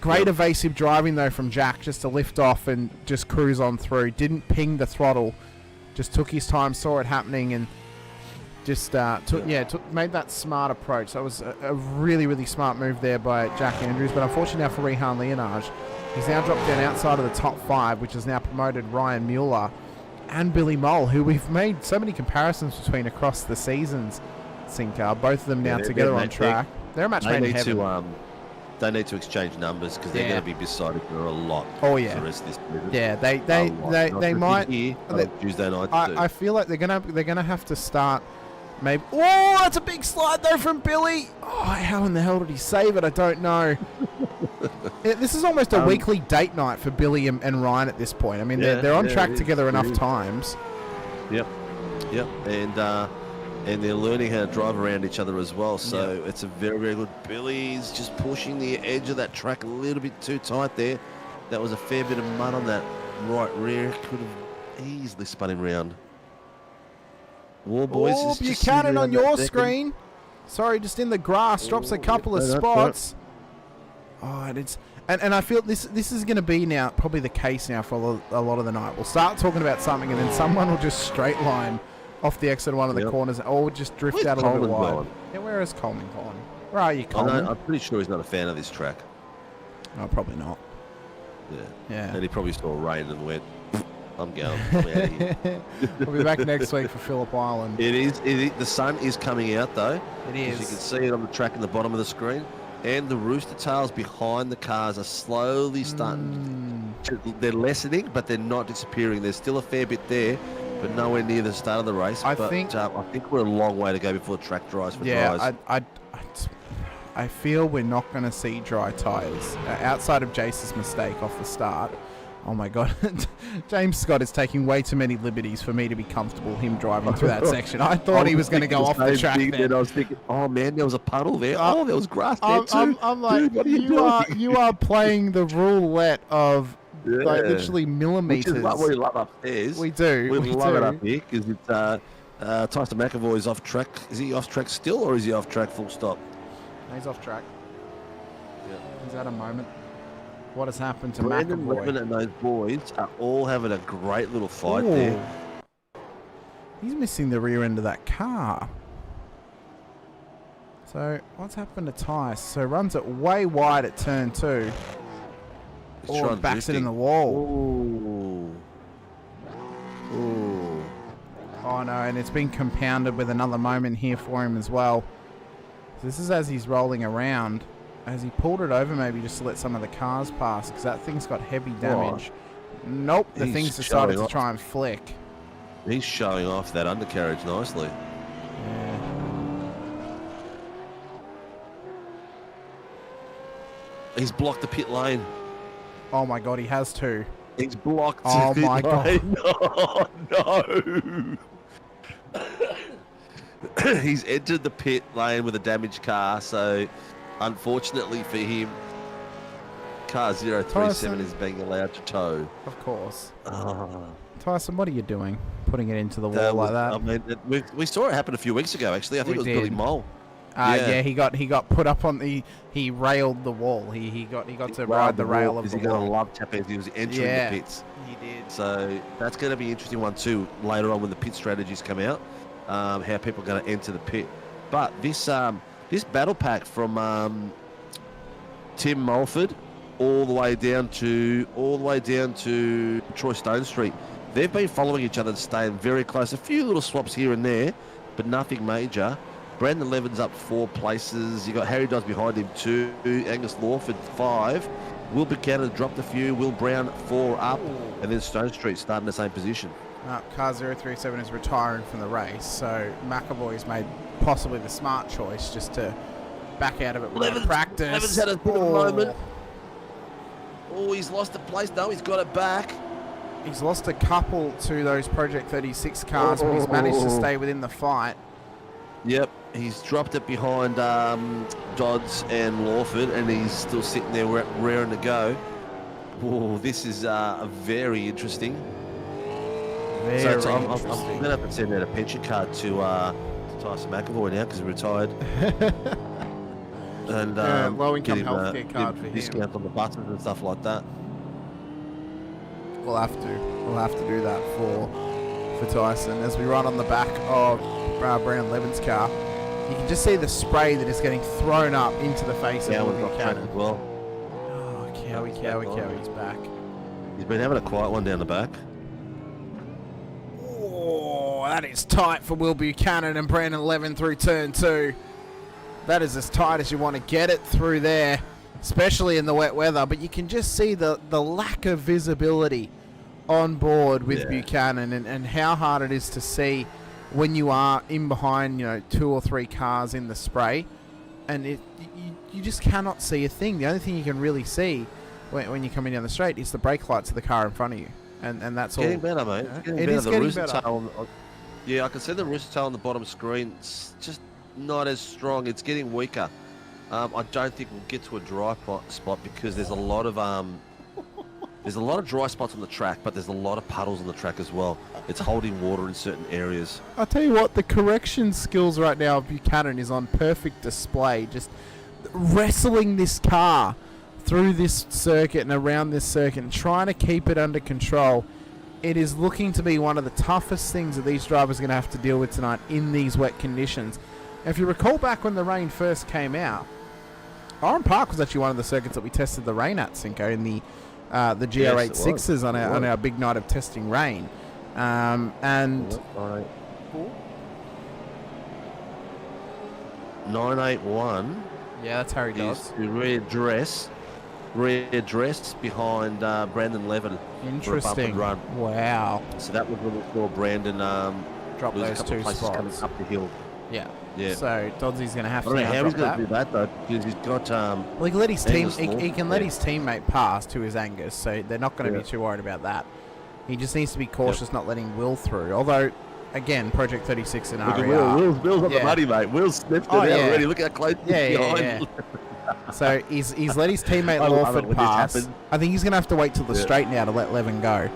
Great evasive driving though from Jack, just to lift off and just cruise on through. Didn't ping the throttle, just took his time, saw it happening, and just made that smart approach. That was a really, really smart move there by Jack Andrews. But unfortunately now for Rehan Leonard, he's now dropped down outside of the top 5, which has now promoted Ryan Mueller and Billy Mole, who we've made so many comparisons between across the seasons. Sinker, both of them now together on track. They're a match made in heaven. They need to exchange numbers because they're going to be beside each other a lot. Oh yeah. For the rest of this season. Yeah, they might. Tuesday night. I feel like they're gonna have to start. Maybe. Oh, that's a big slide though from Billy. Oh, how in the hell did he save it? I don't know. This is almost a weekly date night for Billy and Ryan at this point. I mean, they're on track together enough times. Yep. And they're learning how to drive around each other as well. So it's a very, very good. Billy's just pushing the edge of that track a little bit too tight there. That was a fair bit of mud on that right rear. Could have easily spun him round. Wallboys is Buchanan on your screen. Sorry, just in the grass. Drops a couple of spots. Oh, and it's... And I feel this is going to be now probably the case now for a lot of the night. We'll start talking about something and then someone will just straight line off the exit of one of the corners, or just drift out a little bit wide. Yeah, where is Coleman gone? Where are you, Coleman? I'm pretty sure he's not a fan of this track. No, probably not. Yeah. And he probably saw rain and went, I'm going. I'm out of here. We'll be back next week for Phillip Island. It is. The sun is coming out, though. It is. As you can see it on the track in the bottom of the screen. And the rooster tails behind the cars are slowly starting. They're lessening, but they're not disappearing. There's still a fair bit there, but nowhere near the start of the race. I think we're a long way to go before the track dries for dries. I feel we're not going to see dry tyres. Outside of Jace's mistake off the start. Oh my God. James Scott is taking way too many liberties for me to be comfortable him driving through that section. I thought he was going to go off the track then. I was thinking, oh man, there was a puddle there. There was grass there too. I'm like, dude, you are playing the roulette of like literally millimetres. Which is what we love upstairs. We do. We love it up here because it's Tyson McAvoy is off track. Is he off track still, or is he off track full stop? He's off track. Yeah. He's at a moment. What has happened to Brandon McAvoy? Levin and those boys are all having a great little fight there. He's missing the rear end of that car. So what's happened to Tice? So runs it way wide at turn 2. Or backs it in the wall. Ooh. Oh no, and it's been compounded with another moment here for him as well. So this is as he's rolling around. Has he pulled it over maybe just to let some of the cars pass? Because that thing's got heavy damage. Nope, the thing's decided to try and flick. He's showing off that undercarriage nicely. Yeah. He's blocked the pit lane. Oh my God, he has too. He's blocked the pit lane. Oh no! He's entered the pit lane with a damaged car, so unfortunately for him, car 037 is being allowed to tow. Of course. Tyson, what are you doing? Putting it into the wall like that? I mean, we saw it happen a few weeks ago, actually. I think it was Billy Mole. Yeah, he got put up on he railed the wall. He got to ride the rail of the wall. He got a love tap as he was entering the pits. He did. So that's going to be an interesting one too later on when the pit strategies come out. How people are going to enter the pit. But this battle pack from Tim Mulford all the way down to Troy Stone Street, they've been following each other and staying very close. A few little swaps here and there, but nothing major. Brandon Levin's up 4 places. You got Harry Dodds behind him 2, Angus Lawford 5, Will Buchanan dropped a few. Will Brown 4 up. And then Stone Street starting in the same position. Car 037 is retiring from the race, so McAvoy's made possibly the smart choice just to back out of it without practice. Levin's had a bit of a moment. Oh, he's lost a place. No, he's got it back. He's lost a couple to those Project 36 cars, but he's managed to stay within the fight. Yep, he's dropped it behind Dodds and Lawford, and he's still sitting there raring to go. Oh, this is very interesting. I'm going to have to send out a pension card to Tyson McAvoy now because he retired. And low-income healthcare card for him. Discount on the buses and stuff like that. We'll have to do that for Tyson as we run on the back of Brown Levin's car. You can just see the spray that is getting thrown up into the face of Will Buchanan. Well. Oh, Cowie's back. He's been having a quiet one down the back. Oh, that is tight for Will Buchanan and Brandon Levin through turn 2. That is as tight as you want to get it through there, especially in the wet weather. But you can just see the lack of visibility on board with Buchanan and how hard it is to see when you are in behind, 2 or 3 cars in the spray. And you just cannot see a thing. The only thing you can really see when you're coming down the straight is the brake lights of the car in front of you. And that's all. Getting better, mate. It is getting better. Yeah, I can see the rooster tail on the bottom screen. It's just not as strong. It's getting weaker. I don't think we'll get to a dry spot because there's a lot of dry spots on the track, but there's a lot of puddles on the track as well. It's holding water in certain areas. I'll tell you what, the correction skills right now of Buchanan is on perfect display. Just wrestling this car through this circuit and around this circuit and trying to keep it under control. It is looking to be one of the toughest things that these drivers are going to have to deal with tonight in these wet conditions. If you recall back when the rain first came out, Oran Park was actually one of the circuits that we tested the rain at, Cinco, in the GR86s on our big night of testing rain. And 981. Yeah, that's Harry Dodds. Readdressed behind Brandon Levin. Interesting. For a bump and run. Wow. So that was when we saw Brandon drop those 2 spots coming up the hill. Yeah. Yeah. So Doddsy's going to have to. I don't know how he's going to do that though, because he's got. Well, he can let his he can let his teammate pass to his Angus, so they're not going to be too worried about that. He just needs to be cautious, not letting Will through. Although, again, Project 36 and RER. Will's on the money, mate. Will's sniffed it out already. Look how close he's behind. So he's let his teammate Lawford pass. I think he's going to have to wait till the straight now to let Levin go.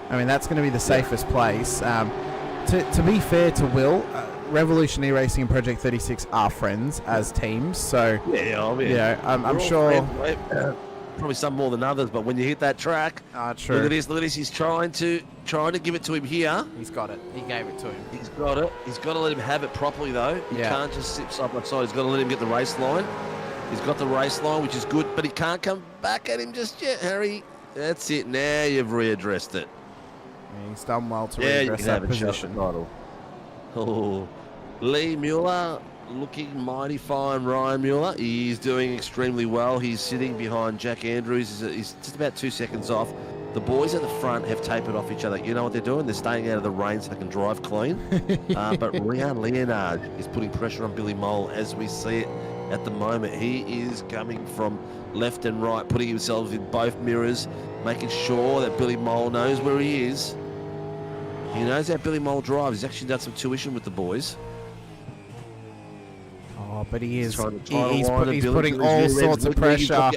I mean, that's going to be the safest place. To be fair to Will, Revolution IRacing and Project 36 are friends as teams. So I'm sure. Probably some more than others, but when you hit that track, true. Look at this. He's trying to give it to him here. He's got it. He gave it to him. He's got it. He's got to let him have it properly, though. He can't just sit side by side. He's got to let him get the race line. He's got the race line, which is good, but he can't come back at him just yet, Harry. That's it. Now you've readdressed it. Yeah, he's done well to readdress that position. Oh, Lee Mueller looking mighty fine. Ryan Mueller, he's doing extremely well. He's sitting behind Jack Andrews. He's just about 2 seconds off. The boys at the front have tapered off each other. You know what they're doing? They're staying out of the rain so they can drive clean. But Rian Leonard is putting pressure on Billy Mole as we see it at the moment. He is coming from left and right, putting himself in both mirrors, making sure that Billy Mole knows where he is. He knows how Billy Mole drives. He's actually done some tuition with the boys. Oh, but he's putting all sorts of pressure.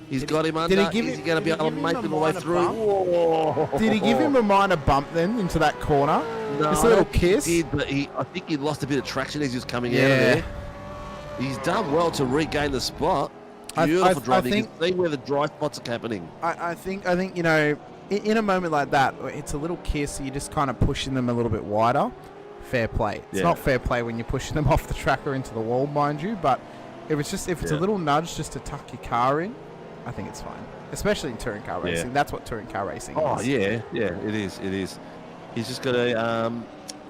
He's got him under. Is he going to be able to make him all the way through? Did he give him a minor bump then into that corner? No, just a little kiss? He did, but I think he lost a bit of traction as he was coming out of there. He's done well to regain the spot. Beautiful driving. You can see where the dry spots are happening. I think in a moment like that, it's a little kiss. You're just kind of pushing them a little bit wider. Fair play. It's not fair play when you're pushing them off the track or into the wall, mind you. But if it's a little nudge just to tuck your car in, I think it's fine. Especially in touring car racing. That's what touring car racing is. Oh yeah, it is. He's just got a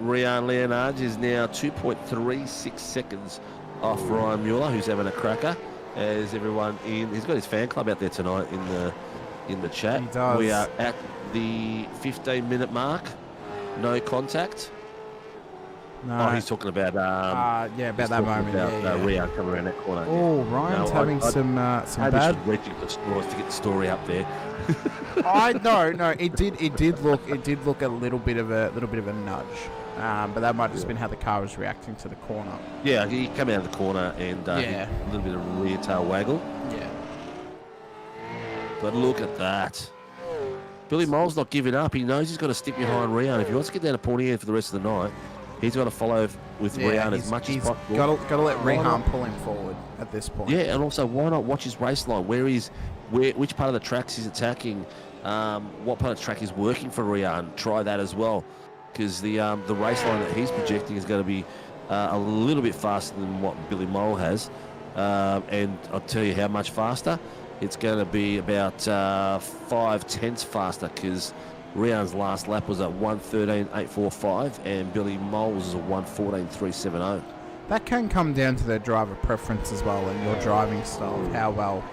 Rian Leonard is now 2.36 seconds off Ryan Mueller, who's having a cracker. as everyone in. He's got his fan club out there tonight in the chat. He does. We are at the 15-minute mark. No contact. No. Oh, he's talking about about that moment. Rian coming around that corner. Oh, Ryan's having some bad. Just reaching for straws to get the story up there. No, it did look a little bit of a nudge, but that might have just been how the car was reacting to the corner. Yeah, he came out of the corner and a little bit of rear tail waggle. Yeah. But look at that. Billy Mole's not giving up. He knows he's got to stick behind Rian. If he wants to get down to Pointy End for the rest of the night, he's got to follow with Rian as much as possible. Got to let Rihan pull him forward at this point. Yeah, and also why not watch his race line? Which part of the tracks he's attacking? What part of the track is working for Rian? Try that as well, because the race line that he's projecting is going to be a little bit faster than what Billy Mole has, and I'll tell you how much faster. It's going to be about 5/10 faster, because Rian's last lap was at 1:13.845 and Billy Mole's is at 1:14.370. That can come down to their driver preference as well, and your driving style, of how well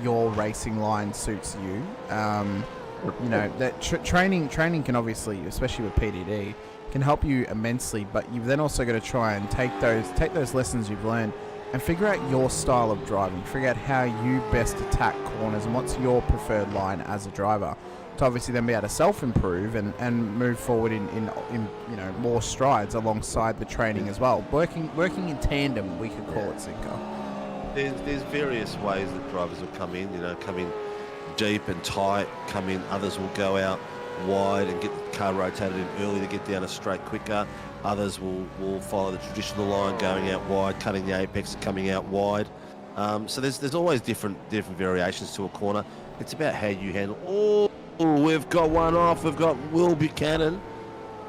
your racing line suits you. That training can obviously, especially with PDD, can help you immensely, but you've then also got to try and take those lessons you've learned and figure out your style of driving, figure out how you best attack corners and what's your preferred line as a driver, to obviously then be able to self-improve and move forward in more strides alongside the training as well. Working in tandem, we could call it, Sinko. There's various ways that drivers will come in, come in deep and tight, others will go out wide and get the car rotated in early to get down a straight quicker. Others will follow the traditional line, going out wide, cutting the apex, coming out wide. So there's always different variations to a corner. It's about how you handle. Oh, we've got one off. We've got Will Buchanan.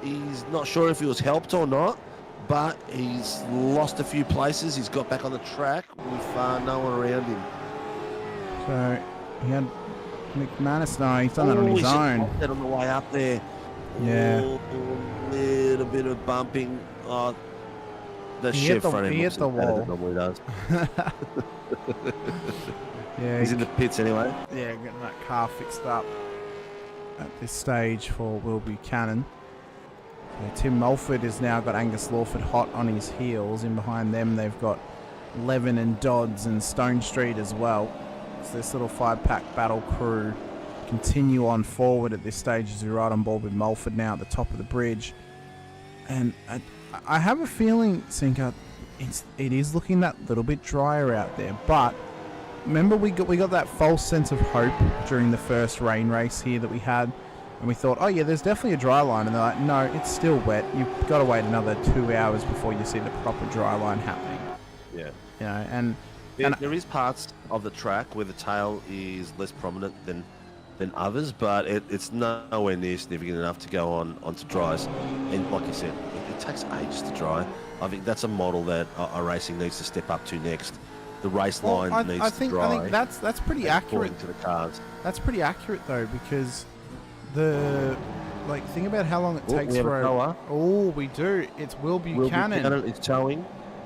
He's not sure if he was helped or not, but he's lost a few places. He's got back on the track with no one around him. So he had McManus. No, he's done that on his own. That on the way up there. Yeah. A little bit of bumping. Oh, the shift front end. He hit the wall. Normally does. Yeah, he's in the pits anyway. Yeah, getting that car fixed up at this stage for Will Buchanan. So Tim Mulford has now got Angus Lawford hot on his heels. In behind them, they've got Levin and Dodds and Stone Street as well. So this little 5-pack battle crew continue on forward at this stage as we ride on board with Mulford now at the top of the bridge. And I have a feeling, Sinker, it is looking that little bit drier out there. But remember, we got that false sense of hope during the first rain race here that we had, and we thought, oh yeah, there's definitely a dry line, and they're like, no, it's still wet. You've got to wait another 2 hours before you see the proper dry line happening. Yeah. And there is parts of the track where the tail is less prominent than others, but it's nowhere near significant enough to go onto dries. And like you said, it takes ages to dry. I think that's a model that IRacing needs to step up to next. The race line needs to dry. I think that's pretty accurate to the cars. That's pretty accurate though, because think about how long it takes for a. Oh, we do. It's Will Buchanan. Will Buchanan is towing.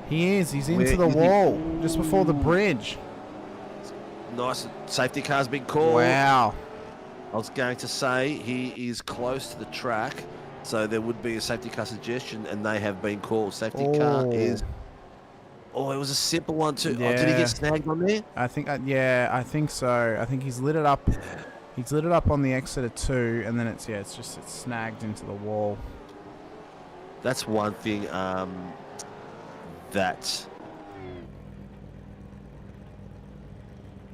He is. He's into the wall just before the bridge. Nice safety car's been called. Wow. I was going to say he is close to the track, so there would be a safety car suggestion, and they have been called. Safety car is. Oh, it was a simple one too. Yeah. Oh, did he get snagged on there? I think. I think so. I think he's lit it up. He's lit it up on the exit of 2, and then it's snagged into the wall. That's one thing. That.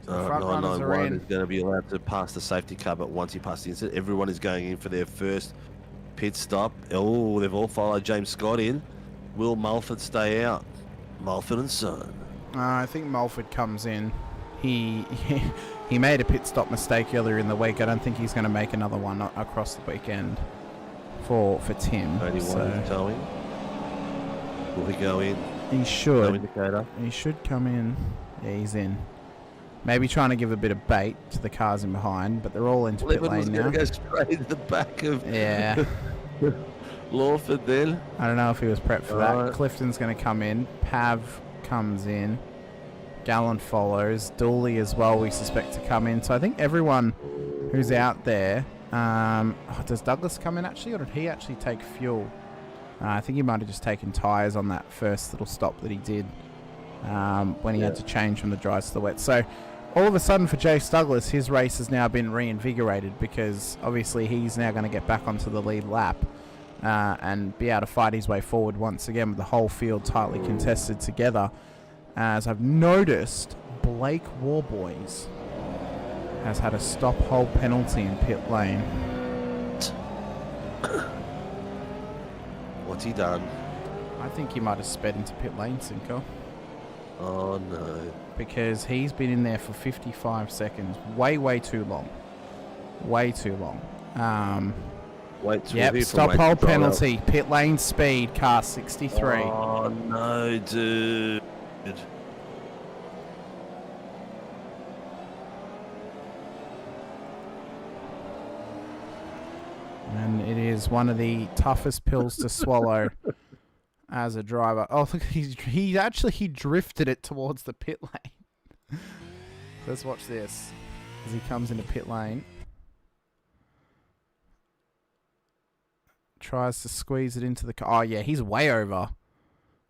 Front runners are 991 in. is going to be allowed to pass the safety car, but once he passes the incident, everyone is going in for their first pit stop. Oh, they've all followed James Scott in. Will Mulford stay out? Mulford and Son. I think Mulford comes in. He made a pit stop mistake earlier in the week. I don't think he's going to make another one across the weekend for Tim. 81 is towing. Will he go in? He should. No indicator. He should come in. Yeah, he's in. Maybe trying to give a bit of bait to the cars in behind, but they're all into pit lane now. Go straight into the back of Lawford then. I don't know if he was prepped for that. Clifton's going to come in. Pav comes in. Gallen follows. Dooley as well, we suspect to come in. So I think everyone who's out there... does Douglas come in actually, or did he actually take fuel? I think he might have just taken tyres on that first little stop that he did when he had to change from the dries to the wet. So all of a sudden for Jace Douglas, his race has now been reinvigorated because obviously he's now going to get back onto the lead lap and be able to fight his way forward once again with the whole field tightly contested together. As I've noticed, Blake Warboys has had a stop hold penalty in pit lane. What's he done? I think he might have sped into pit lane, Cinco. Oh no. Because he's been in there for 55 seconds. Way too long. Way too long. Wait till yep, stop hold penalty. Pit lane speed, car 63. Oh no, dude. And it is one of the toughest pills to swallow as a driver. Oh, look, he actually drifted it towards the pit lane. Let's watch this as he comes into pit lane. Tries to squeeze it into the car. Oh, yeah, he's way over.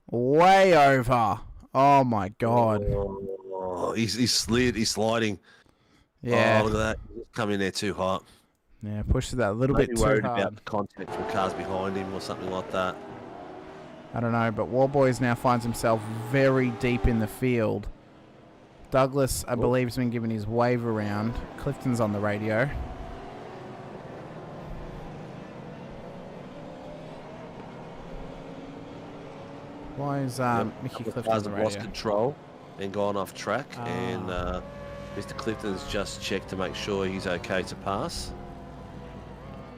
Way over. Oh, my God. Oh, he's slid. He's sliding. Yeah. Oh, look at that. He's coming in there too hot. Yeah, pushes that a little bit too worried hard. about the contact from cars behind him or something like that. I don't know, but Warboys now finds himself very deep in the field. Douglas, I believe, has been given his wave around. Clifton's on the radio. Why is Mickey Clifton on the radio? Lost control and gone off track, and Mr. Clifton's just checked to make sure he's okay to pass.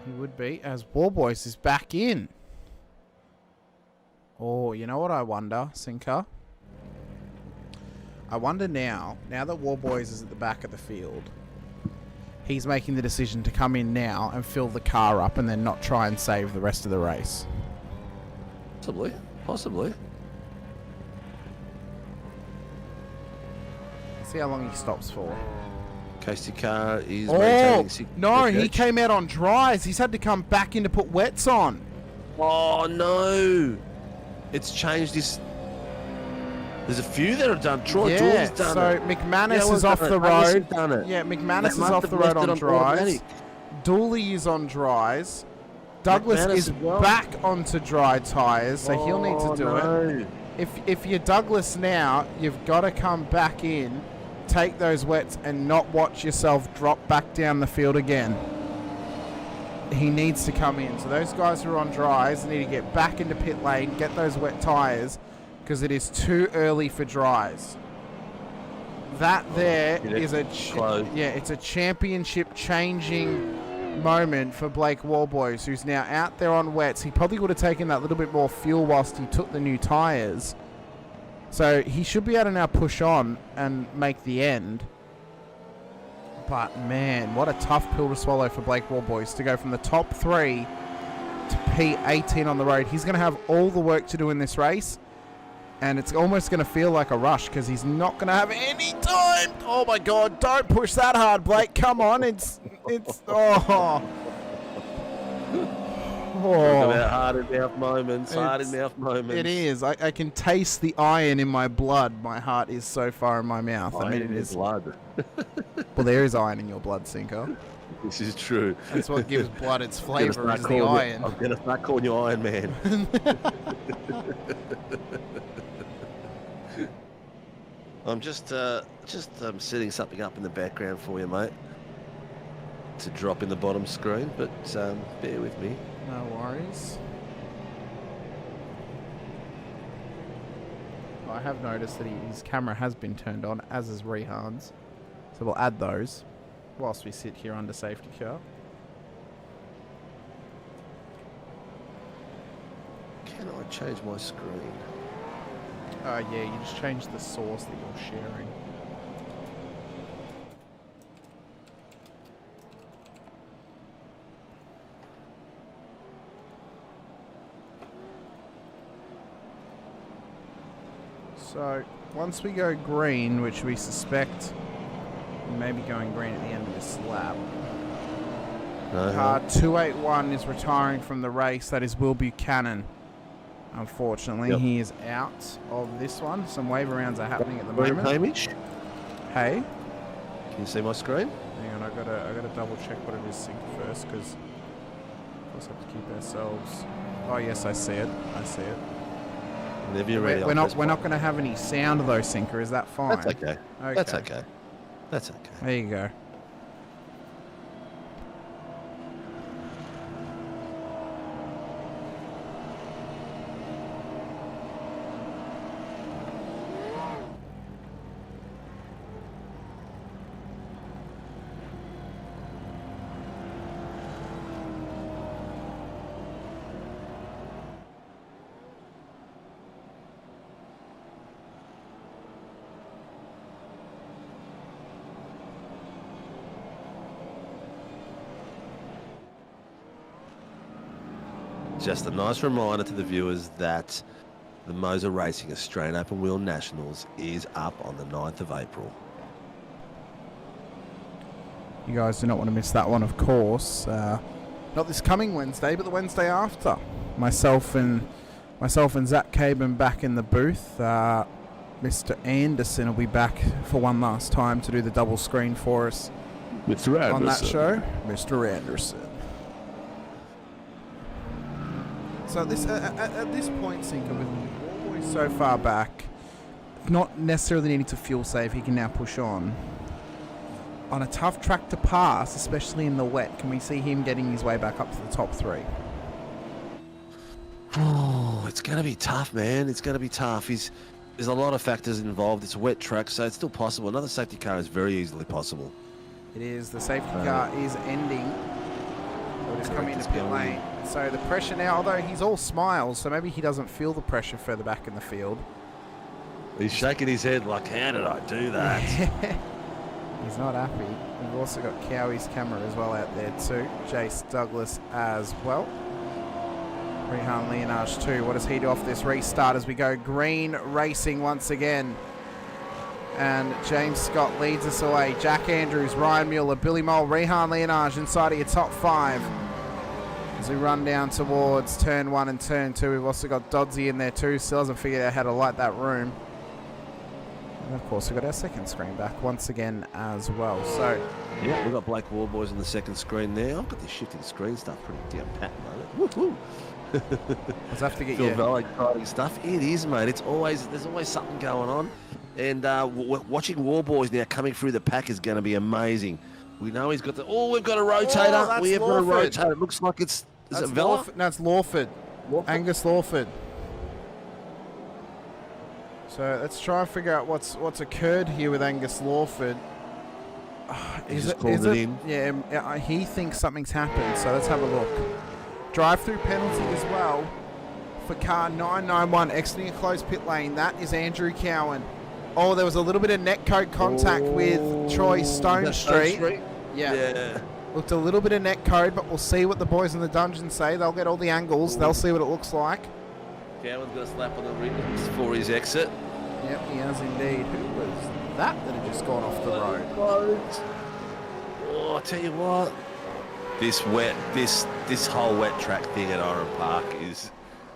He would be, as Warboys is back in. Oh, you know what I wonder, Sinker? I wonder now that Warboys is at the back of the field, he's making the decision to come in now and fill the car up and then not try and save the rest of the race. Possibly. See how long he stops for. Casey Carr is maintaining 6. No, he came out on dries. He's had to come back in to put wets on. Oh, no. It's changed his... There's a few that have done. Troy Dooley's done it. So McManus is off the road. Yeah, McManus is off the road on dries. Dooley is on dries. Douglas is back onto dry tyres, so he'll need to do it. If you're Douglas now, you've got to come back in, take those wets, and not watch yourself drop back down the field again. He needs to come in. So those guys who are on dries need to get back into pit lane, get those wet tyres, because it is too early for dries. That there is it's a championship changing moment for Blake Warboys, who's now out there on wets. He probably would have taken that little bit more fuel whilst he took the new tyres. So he should be able to now push on and make the end. But man, what a tough pill to swallow for Blake Warboys to go from the top 3 to P18 on the road. He's going to have all the work to do in this race, and it's almost going to feel like a rush because he's not going to have any time. Oh my God, don't push that hard, Blake. Come on, it's Talk about hard-in-mouth moments. It is. I can taste the iron in my blood. My heart is so far in my mouth. Iron I mean, it is blood. Well, there is iron in your blood, Cinco. This is true. That's what gives blood its flavour, is the iron. I'm going to start calling you Iron Man. I'm just setting something up in the background for you, mate, to drop in the bottom screen, but bear with me. No worries. I have noticed that his camera has been turned on, as is Rehan's. So we'll add those whilst we sit here under safety car. Can I change my screen? Yeah, you just change the source that you're sharing. So once we go green, which we suspect we may be going green at the end of this lap, car 281 is retiring from the race. That is Will Buchanan. Unfortunately, he is out of this one. Some wave rounds are happening at the moment. Hamish? Hey? Can you see my screen? Hang on, I gotta double check what it is sync first, because we also have to keep ourselves. Oh yes, I see it. I see it. Whenever you're ready, we're not going to have any sound though, Sinker. Is that fine? That's okay. That's okay. That's okay. There you go. Just a nice reminder to the viewers that the Moser Racing Australian Open Wheel Nationals is up on the 9th of April. You guys do not want to miss that one, of course. Not this coming Wednesday, but the Wednesday after. Myself and Zach Caban back in the booth. Mr. Anderson will be back for one last time to do the double screen for us. Mr. Anderson. On that show, Mr. Anderson. So at this point, Sinker, with Warboy so far back, not necessarily needing to fuel save, he can now push on. On a tough track to pass, especially in the wet, can we see him getting his way back up to the top 3? Oh, it's going to be tough, man. It's going to be tough. There's a lot of factors involved. It's a wet track, so it's still possible. Another safety car is very easily possible. It is. The safety car is ending. We'll just come into pit lane. So the pressure now, although he's all smiles, so maybe he doesn't feel the pressure further back in the field. He's shaking his head like, how did I do that? He's not happy. We've also got Cowie's camera as well out there too. Jace Douglas as well. Rehan Leonage too. What does he do off this restart as we go green racing once again? And James Scott leads us away. Jack Andrews, Ryan Mueller, Billy Mole, Rehan Leonage inside of your top 5. As we run down towards turn 1 and turn 2, we've also got Dodsey in there too. Still hasn't figured out how to light that room. And of course, we've got our second screen back once again as well. So, yeah, we've got Blake Warboys on the second screen there. I've got this shifting screen stuff pretty damn pat, mate. Woohoo! I'll have to get you. you. Exciting stuff. It is, mate. There's always something going on. And watching Warboys now coming through the pack is going to be amazing. We know he's got the. Oh, we've got a rotator. Oh, we have got a rotator. It looks like it's. Is it Vela? No, it's Lawford. Angus Lawford. So let's try and figure out what's occurred here with Angus Lawford. Is it in? Yeah, he thinks something's happened. So let's have a look. Drive-through penalty as well for car 991 exiting a closed pit lane. That is Andrew Cowan. Oh, there was a little bit of netcoat contact with Troy Stone Street. Yeah. Looked a little bit of netcode, but we'll see what the boys in the dungeon say. They'll get all the angles. They'll see what it looks like. Cowan's got a slap on the wrist for his exit. Yep, he has indeed. Who was that had just gone off the road? Oh, I tell you what. This whole wet track thing at Oran Park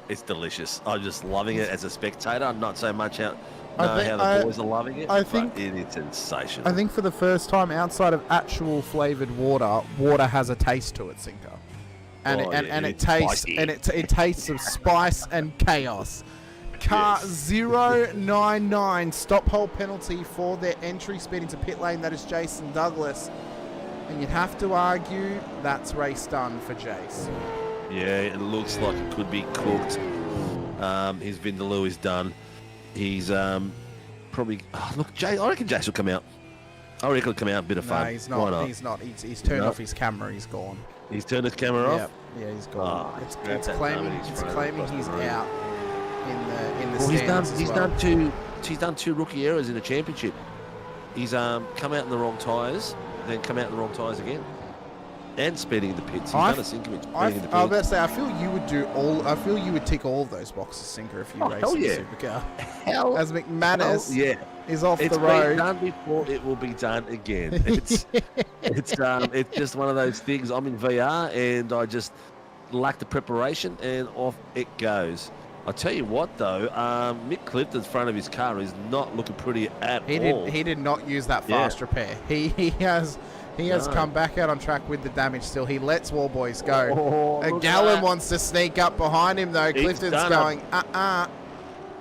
it's delicious. I'm just loving it as a spectator. Not so much how the boys are loving it. I think it's sensational. I think for the first time outside of actual flavoured water has a taste to it, Sinker. And it tastes of spice and chaos. Car 099 stop hold penalty for their entry speed into pit lane. That is Jason Douglas. And you'd have to argue that's race done for Jace. Yeah, it looks like it could be cooked. His Vindaloo is done. He's probably... Oh, look, I reckon Jace will come out. I reckon he'll come out a bit of fun. No, he's not. Why not? He's not. He's turned off his camera. He's gone. He's turned his camera off? Yeah, he's gone. Oh, it's claiming he's out in the stands he's done two rookie errors in the championship. He's come out in the wrong tyres, then come out in the wrong tyres again. and speeding in the pits. He's done a Sinkovic speeding in the I was pits. about to say, I feel you would do all. I feel you would tick all of those boxes, Sinker, if you race hell in yeah. a supercar. Hell, As McManus is off it's the road. been done before, it will be done again. It's just one of those things. I'm in VR and I just lack the preparation, and off it goes. I tell you what, though, Mick Clifton's front of his car is not looking pretty at all. He did not use that fast repair. He has come back out on track with the damage still. He lets Warboys go. Gallen wants to sneak up behind him, though. Clifton's going,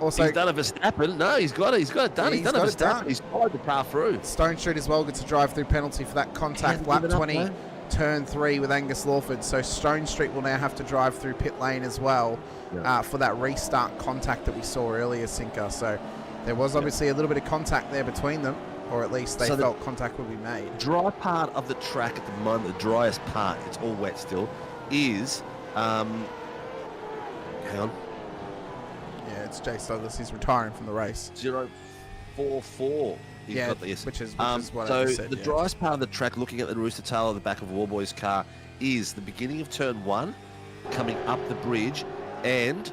Also, he's done a Verstappen. No, he's got it done. He's done a Verstappen. He's followed the car through. Stone Street as well gets a drive-through penalty for that contact. Lap 20, turn 3 with Angus Lawford. So Stone Street will now have to drive through pit lane as well for that restart contact that we saw earlier, Sinker. So there was obviously a little bit of contact there between them, or at least they felt contact would be made. Dry part of the track at the moment, the driest part, it's all wet still, is... hang on. Yeah, it's Jace Douglas. He's retiring from the race. 0.44. Yeah, got this. which is what so I just said. The driest part of the track, looking at the rooster tail of the back of Warboy's car, is the beginning of turn 1, coming up the bridge, and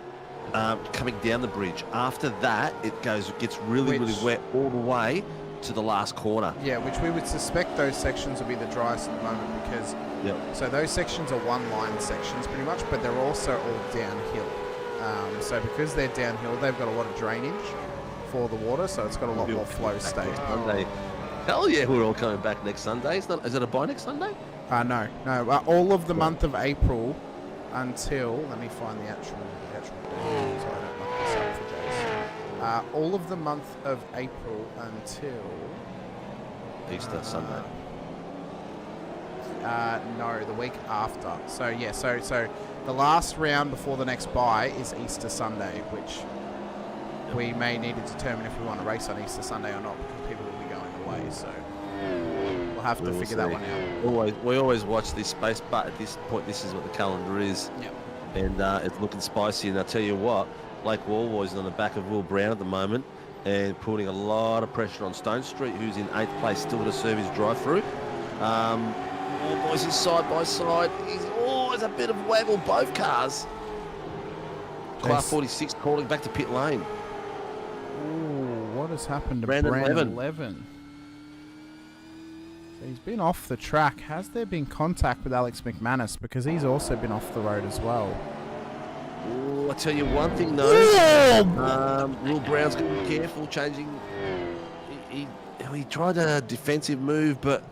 coming down the bridge. After that, it gets really wet all the way to the last corner. Yeah, which we would suspect those sections will be the driest at the moment because so those sections are one-line sections pretty much, but they're also all downhill. So because they're downhill, they've got a lot of drainage for the water, so it's got a lot more flow state. Sunday. Hell yeah, we're all coming back next Sunday. Is it a bye next Sunday? No. All of the month of April until, let me find the actual date so I don't muck this up for Jace. All of the month of April until... Easter Sunday. No, the week after. So yeah, so the last round before the next bye is Easter Sunday, which we may need to determine if we want to race on Easter Sunday or not, because people will be going away. So we'll have to figure that one out. We always watch this space, but at this point, this is what the calendar is. Yep. And it's looking spicy. And I tell you what, Blake Wallboy's on the back of Will Brown at the moment, and putting a lot of pressure on Stone Street, who's in 8th place, still to serve his drive-through. Wallboy's is side by side. He's always a bit of waggle both cars. Class 46 calling back to pit lane. Ooh, what has happened to Brandon Levin? So he's been off the track. Has there been contact with Alex McManus? Because he's also been off the road as well. Ooh, I'll tell you one thing though. Will Brown's going to be careful changing. He tried a defensive move, but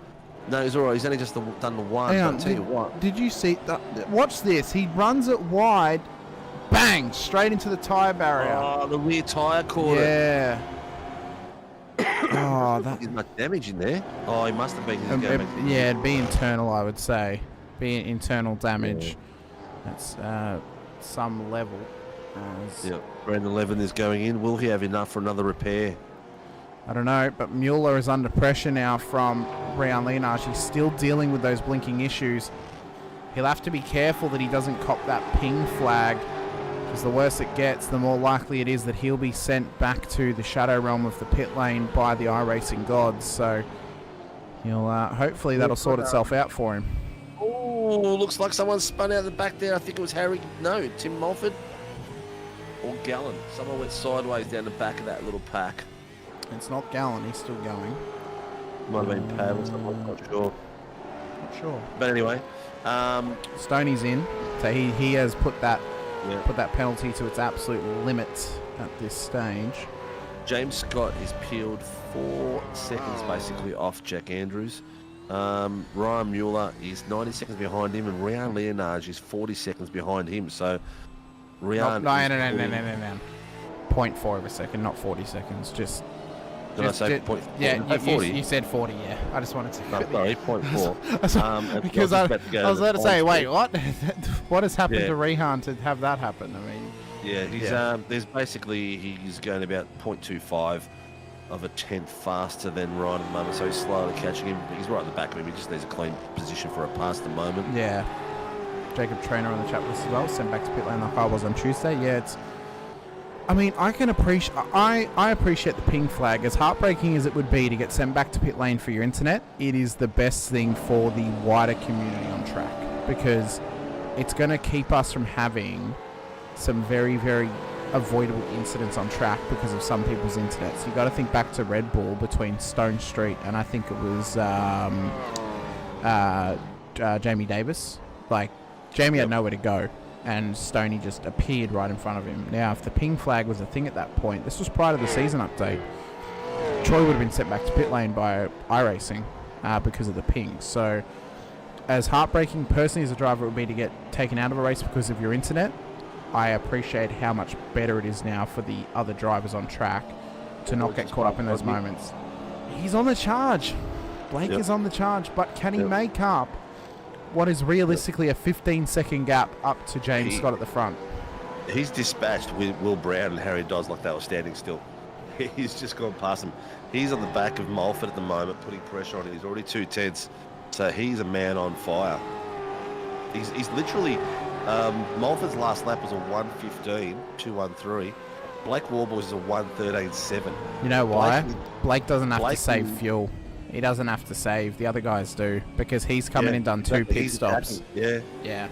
no, he's all right. He's only just done the one. Hang on, I'll tell you what. Did you see that? Watch this. He runs it wide. Bang! Straight into the tyre barrier. Oh, the rear tyre caught it. Yeah. Oh, There's much damage in there. Oh, he must have been. Yeah, it'd be internal, I would say. Be internal damage. That's some level. Yeah, Brandon Levin is going in. Will he have enough for another repair? I don't know, but Mueller is under pressure now from Brian Leonage. He's still dealing with those blinking issues. He'll have to be careful that he doesn't cop that ping flag, because the worse it gets, the more likely it is that he'll be sent back to the shadow realm of the pit lane by the iRacing gods. So he'll hopefully that'll sort itself out for him. Oh, looks like someone spun out the back there. I think it was Tim Mulford or Gallen. Someone went sideways down the back of that little pack. It's not Gallen, he's still going. Might have been Pab or someone, not sure. Not sure. But anyway, Stoney's in, so he has put that penalty to its absolute limit at this stage. James Scott is peeled 4 seconds basically off Jack Andrews. Ryan Mueller is 90 seconds behind him, and Rian Leonage is 40 seconds behind him. So Rian... No. 0.4 of a second, not 40 seconds. Did I say 0.4? Yeah, 40? You said 40, yeah. I just wanted to... No, sorry, 0.4. Because I was about to say, wait, what? What has happened to Rehan to have that happen? I mean... Yeah, he's he's going about 0.25 of a tenth faster than Ryan at the moment, so he's slowly catching him. He's right at the back of him. He just needs a clean position for a pass at the moment. Yeah. Jacob Trainer on the chat list as well, sent back to pit lane like I was on Tuesday. Yeah, it's... I mean, I appreciate the ping flag. As heartbreaking as it would be to get sent back to pit lane for your internet, it is the best thing for the wider community on track, because it's going to keep us from having some very, very avoidable incidents on track because of some people's internet. So you got to think back to Red Bull between Stone Street and I think it was Jamie Davis. Like, Jamie had nowhere to go, and Stoney just appeared right in front of him. Now, if the ping flag was a thing at that point, this was prior to the season update, Troy would have been sent back to pit lane by iRacing because of the ping. So, as heartbreaking personally as a driver it would be to get taken out of a race because of your internet, I appreciate how much better it is now for the other drivers on track to not get caught up in those moments. He's on the charge. Blake is on the charge, but can he make up what is realistically a 15-second gap up to James Scott at the front? He's dispatched with Will Brown and Harry Dodds like they were standing still. He's just gone past them. He's on the back of Mulford at the moment, putting pressure on him. He's already 2/10, so he's a man on fire. He's literally... Mulford's last lap was a 1:15.213. Blake Warboys is a 1:13.7. You know why? Blake doesn't have to save fuel. He doesn't have to save. The other guys do, because he's come in and done 2 pit stops. Yeah. Yep,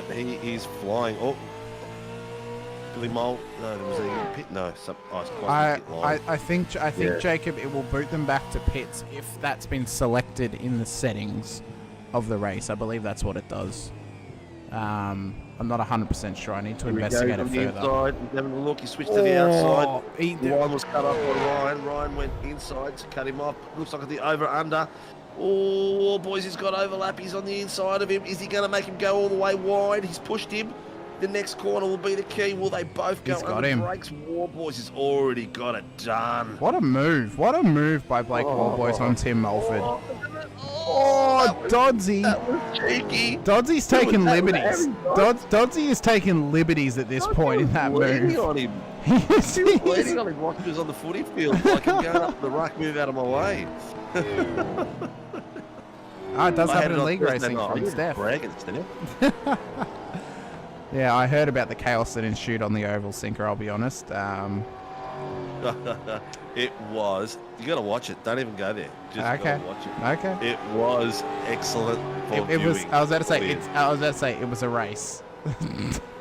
he's flying. Oh, Billy Mole. No, there was a pit. No, I think Jacob, it will boot them back to pits if that's been selected in the settings of the race. I believe that's what it does. I'm not 100% sure. I need to investigate it further. Inside. He's having a look. He switched to the outside. Ryan was cut off by Ryan. Ryan went inside to cut him off. Looks like the over-under. Oh, boys, he's got overlap. He's on the inside of him. Is he going to make him go all the way wide? He's pushed him. The next corner will be the key. Will they both go under the brakes? Warboys has already got it done. What a move. What a move by Blake Warboys on Tim Mulford. Dodsy. That was cheeky. Dodsy's taking liberties. Dodsy is taking liberties at this point in that move. On him. He's bleeding on him like he was on the footy field. Like I'm going up the ruck, move out of my way. It does happen in league racing from Steph. Yeah, I heard about the chaos that ensued on the oval sinker, I'll be honest. It was. You got to watch it. Don't even go there. Just okay. Go watch it. Okay. It was excellent for it was. viewing. I was about to say it was a race.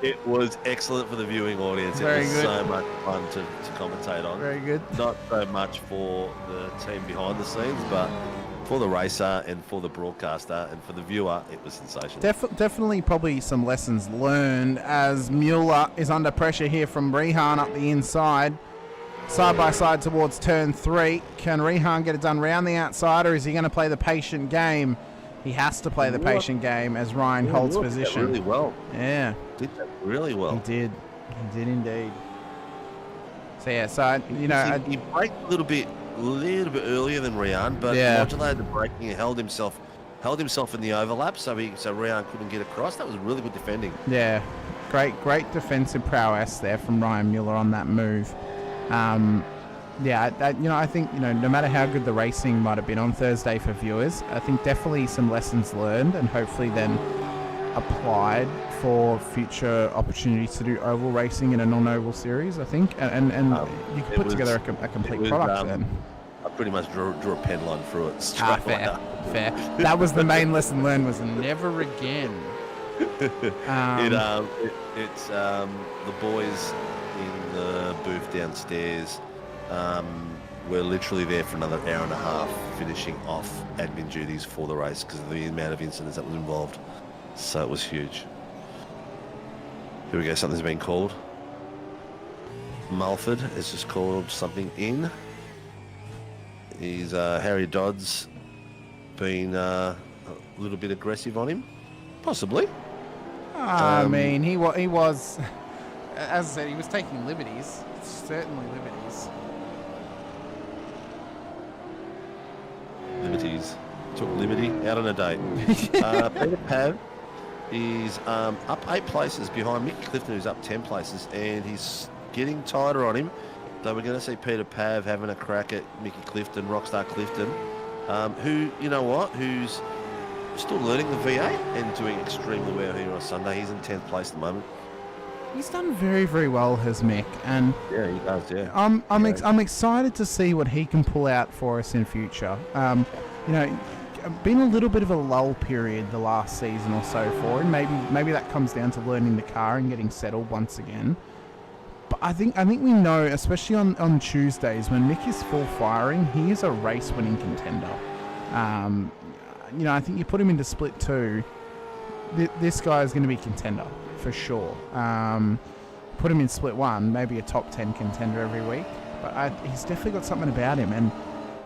It was excellent for the viewing audience. Very it was good. So much fun to commentate on. Very good. Not so much for the team behind the scenes, but for the racer and for the broadcaster and for the viewer, it was sensational. Definitely probably some lessons learned as Mueller is under pressure here from Rehan up the inside. Side by side towards turn 3. Can Rehan get it done round the outside, or is he going to play the patient game? He has to play the patient game as Ryan holds position. Really well. Yeah. Did that really well. He did. He did indeed. So yeah, so you know, he braked a little bit earlier than Rian, but modulated the braking and held himself in the overlap, so Rian couldn't get across. That was really good defending. Yeah, great defensive prowess there from Ryan Mueller on that move. I think no matter how good the racing might have been on Thursday for viewers, I think definitely some lessons learned and hopefully then applied for future opportunities to do oval racing in a non-oval series. I think, and you could put together a complete product then. I pretty much drew a pen line through it. Fair. That was the main lesson learned, was never again. It's the boys in the booth downstairs. We're literally there for another hour and a half, finishing off admin duties for the race because of the amount of incidents that was involved. So it was huge. Here we go. Something's been called. Mulford has just called something in. He's Harry Dodds been a little bit aggressive on him, possibly. I mean, he was, as I said, he was taking liberties. Certainly liberties. Liberties. Took liberty out on a date. Peter Pav is up 8 places behind Mickey Clifton, who's up 10 places, and he's getting tighter on him. So we're going to see Peter Pav having a crack at Mickey Clifton, Rockstar Clifton, who's still learning the V8 and doing extremely well here on Sunday. He's in 10th place at the moment. He's done very, very well, has Mick, and Yeah, he does. Yeah. I'm excited to see what he can pull out for us in future. You know, been a little bit of a lull period the last season or so for him. Maybe that comes down to learning the car and getting settled once again. But I think we know, especially on Tuesdays when Mick is full firing, he is a race-winning contender. You know, I think you put him into split 2, this guy is going to be contender for sure. Put him in split 1, maybe a top 10 contender every week. But he's definitely got something about him, and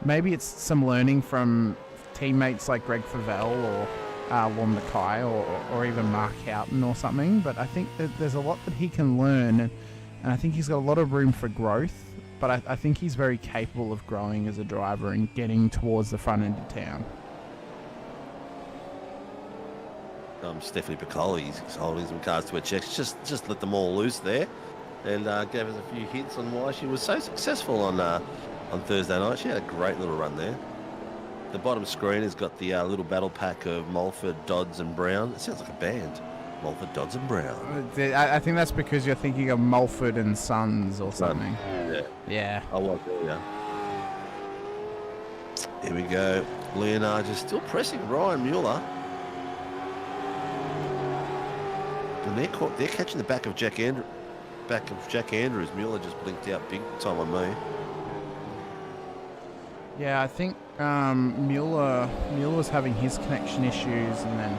maybe it's some learning from teammates like Greg Favell or Lon Mackay or even Mark Houghton or something. But I think that there's a lot that he can learn, and I think he's got a lot of room for growth. But I think he's very capable of growing as a driver and getting towards the front end of town. Stephanie Piccoli, he's holding some cars to her checks. Just let them all loose there, and gave us a few hints on why she was so successful on Thursday night. She had a great little run there. The bottom screen has got the little battle pack of Mulford, Dodds and Brown. It sounds like a band. Mulford, Dodds and Brown. I think that's because you're thinking of Mulford and Sons or something. Yeah. I was earlier. Here we go. Leonard is still pressing Ryan Mueller. And they're catching the back of Jack Andrews. Mueller just blinked out big time on me. Yeah, I think Mueller was having his connection issues, and then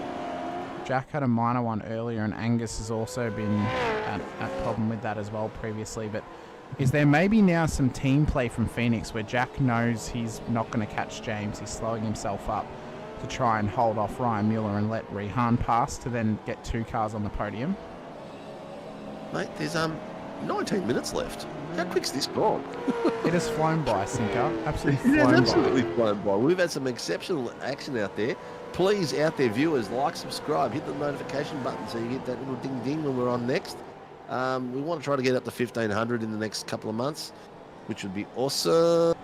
Jack had a minor one earlier, and Angus has also been at problem with that as well previously. But is there maybe now some team play from Phoenix where Jack knows he's not going to catch James, he's slowing himself up to try and hold off Ryan Mueller and let Rehan pass to then get 2 cars on the podium? Mate, there's 19 minutes left. How quick's this gone? It has flown by, Sinker. Absolutely It flown has by. absolutely flown by. We've had some exceptional action out there. Please, out there viewers, like, subscribe, hit the notification button so you get that little ding ding when we're on next. We want to try to get up to 1,500 in the next couple of months, which would be awesome,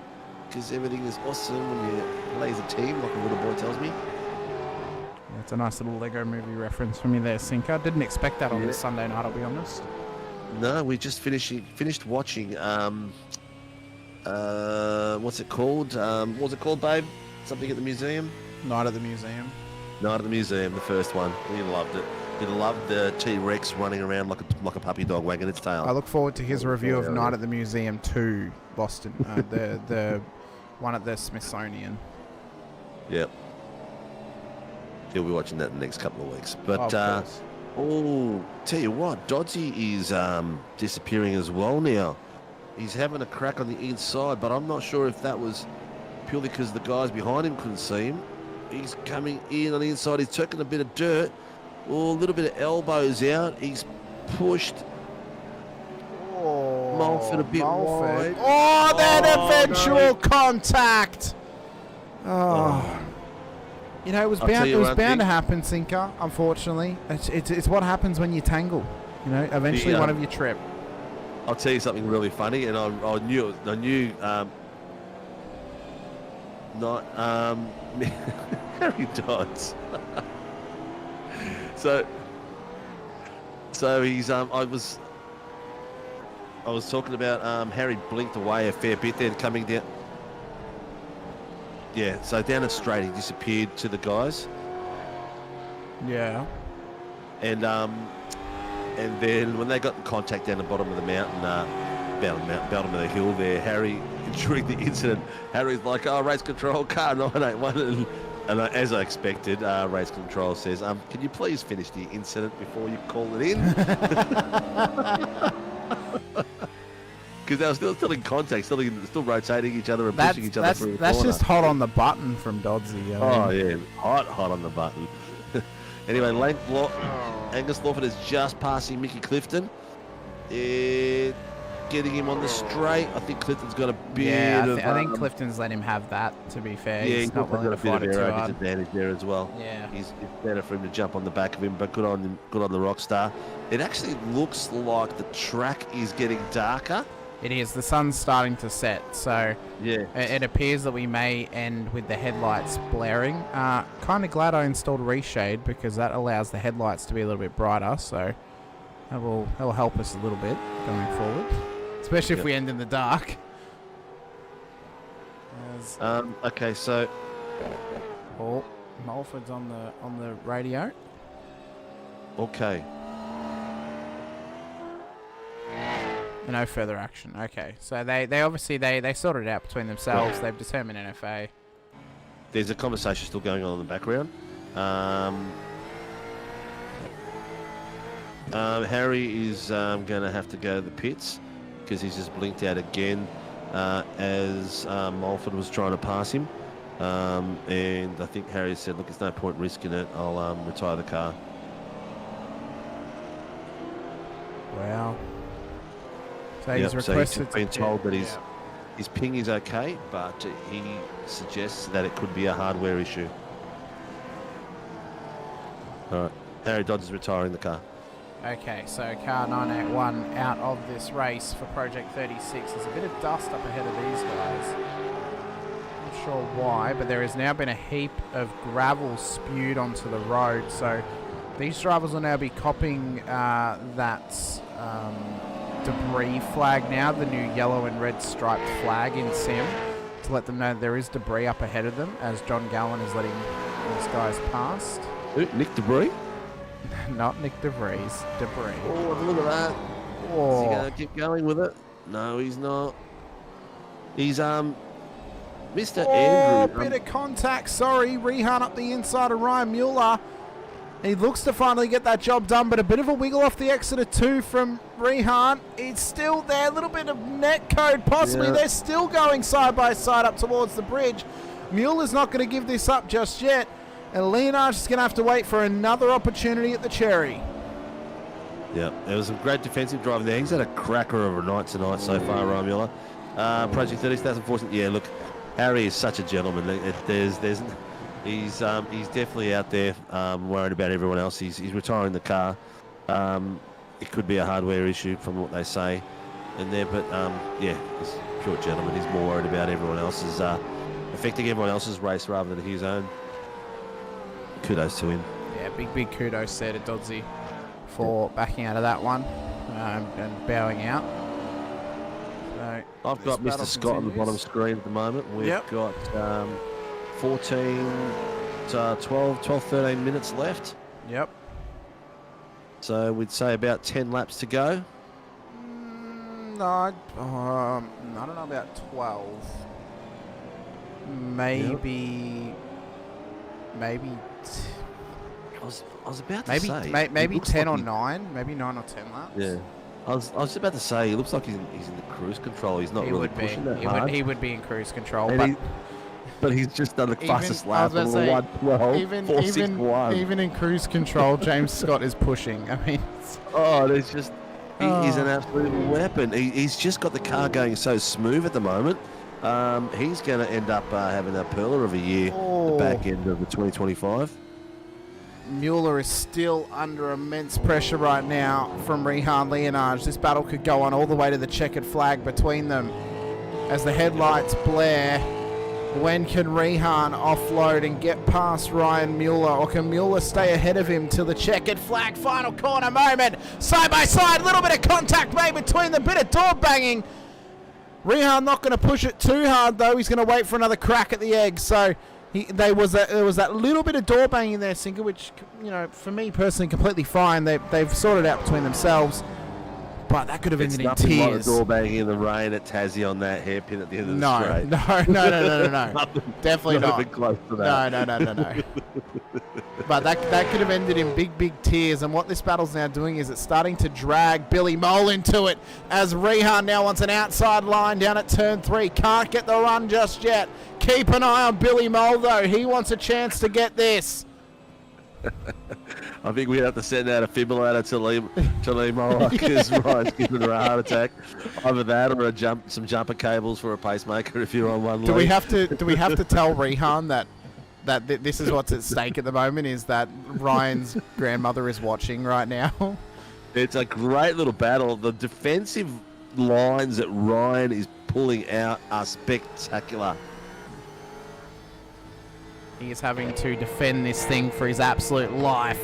because everything is awesome when you play as a team, like a little boy tells me. Yeah, it's a nice little Lego movie reference from you there, Sinker. Didn't expect that on this Sunday night, I'll be honest. No, we just finished watching. What's it called? What was it called, babe? Something at the museum? Night at the Museum. Night at the Museum, the first one. We loved it. We loved the T-Rex running around like a puppy dog wagging its tail. I look forward to his review of Night at the Museum 2, Boston. The one at the Smithsonian. Yep. He'll be watching that in the next couple of weeks. But tell you what, Doddsy is disappearing as well now. He's having a crack on the inside, but I'm not sure if that was purely because the guys behind him couldn't see him. He's coming in on the inside. He's taking a bit of dirt. Oh, a little bit of elbows out. He's pushed Mulford a bit wide. Oh, that eventual contact. Oh. You know, it was bound to happen, Sinker, unfortunately. It's what happens when you tangle. You know, eventually one of you trip. I'll tell you something really funny, and I knew not Harry Dodds. So he's I was talking about Harry blinked away a fair bit there coming down. Yeah, so down the straight he disappeared to the guys. Yeah. And then when they got in contact down the bottom of the mountain, bottom of the hill there, Harry, during the incident, Harry's like, "Oh, race control, car 981." And as I expected, race control says, "Can you please finish the incident before you call it in?" Because they were still in contact, still rotating each other and pushing each other through the corner. That's just hot on the button from Doddsy. Yeah, hot on the button. Anyway, Angus Lawford is just passing Mickey Clifton. Getting him on the straight. I think Clifton's got a bit of... I think Clifton's let him have that, to be fair. Yeah, he's not willing to fight it too hard. Advantage there as well. Yeah. It's better for him to jump on the back of him, but good on the Rockstar. It actually looks like the track is getting darker. It is. The sun's starting to set, so yeah, it appears that we may end with the headlights blaring. Kind of glad I installed reshade because that allows the headlights to be a little bit brighter. So That will help us a little bit going forward, especially if we end in the dark. Okay, so Mulford's on the radio. Okay. No further action. Okay, so they obviously they sorted it out between themselves. They've determined NFA. There's a conversation still going on in the background. Harry is going to have to go to the pits because he's just blinked out again as Mulford was trying to pass him. And I think Harry said, look, there's no point risking it. I'll retire the car. Wow. So he's requested he's been told that his ping is okay, but he suggests that it could be a hardware issue. All right. Harry Dodds is retiring the car. Okay, so car 981 out of this race for Project 36. There's a bit of dust up ahead of these guys. Not sure why, but there has now been a heap of gravel spewed onto the road. So these drivers will now be copying that debris flag now, the new yellow and red striped flag in sim, to let them know there is debris up ahead of them as John Gallen is letting these guys past. Nick Debris? Not Nick DeVries, debris. Oh, look at that. Oh. Is he going to keep going with it? No, he's not. He's Mr. Andrew. Bit of contact. Sorry, Rehan up the inside of Ryan Mueller. He looks to finally get that job done, but a bit of a wiggle off the exit of 2 from Rehan. It's still there. A little bit of net code, possibly. Yeah. They're still going side by side up towards the bridge. Mueller's not going to give this up just yet. And Leonard's just going to have to wait for another opportunity at the Cherry. Yeah, it was a great defensive driving there. He's had a cracker of a night tonight so far, Ryan Mueller. Project 30, that's unfortunate. Yeah, look, Harry is such a gentleman. He's definitely out there worried about everyone else. He's retiring the car. It could be a hardware issue from what they say in there, but yeah, he's a pure gentleman. He's more worried about everyone else's, affecting everyone else's race rather than his own. Kudos to him. Yeah, big kudos there to Doddsy for backing out of that one and bowing out. So I've got Mr. Scott on the bottom screen at the moment. We've got 12, 13 minutes left. Yep. So we'd say about 10 laps to go. No, I don't know about 12. Maybe. I was about to say maybe 10 or 9, maybe 9 or 10 laps. Yeah, I was just about to say he looks like he's in the cruise control. He's not really pushing that hard. He would be in cruise control, but he's just done the fastest lap of 1:12, 4:61. Even in cruise control, James Scott is pushing. I mean, there's just he's an absolute weapon. He's just got the car going so smooth at the moment. He's going to end up having a pearler of a year, the back end of the 2025. Mueller is still under immense pressure right now from Rehan Leonard. This battle could go on all the way to the checkered flag between them as the headlights blare. When can Rehan offload and get past Ryan Mueller, or can Mueller stay ahead of him till the checkered flag final corner moment? Side by side, little bit of contact made between them, bit of door banging. Rehan not going to push it too hard though. He's going to wait for another crack at the egg. So there was that little bit of door banging there, Sinker, which, you know, for me personally, completely fine. They've sorted out between themselves, but that could have ended in tears. Like door banging in the rain at Tassie on that hairpin at the end of the straight. No. Definitely not. Close to that. No. But that could have ended in big tears. And what this battle's now doing is it's starting to drag Billy Mole into it, as Rehan now wants an outside line down at turn 3. Can't get the run just yet. Keep an eye on Billy Mole though. He wants a chance to get this. I think we'd have to send out a defibrillator to Lee Mole because Ryan's giving her a heart attack. Either that or some jumper cables for a pacemaker if you're on one leg. Do we have to tell Rehan that this is what's at stake at the moment, is that Ryan's grandmother is watching right now? It's a great little battle. The defensive lines that Ryan is pulling out are spectacular. He is having to defend this thing for his absolute life.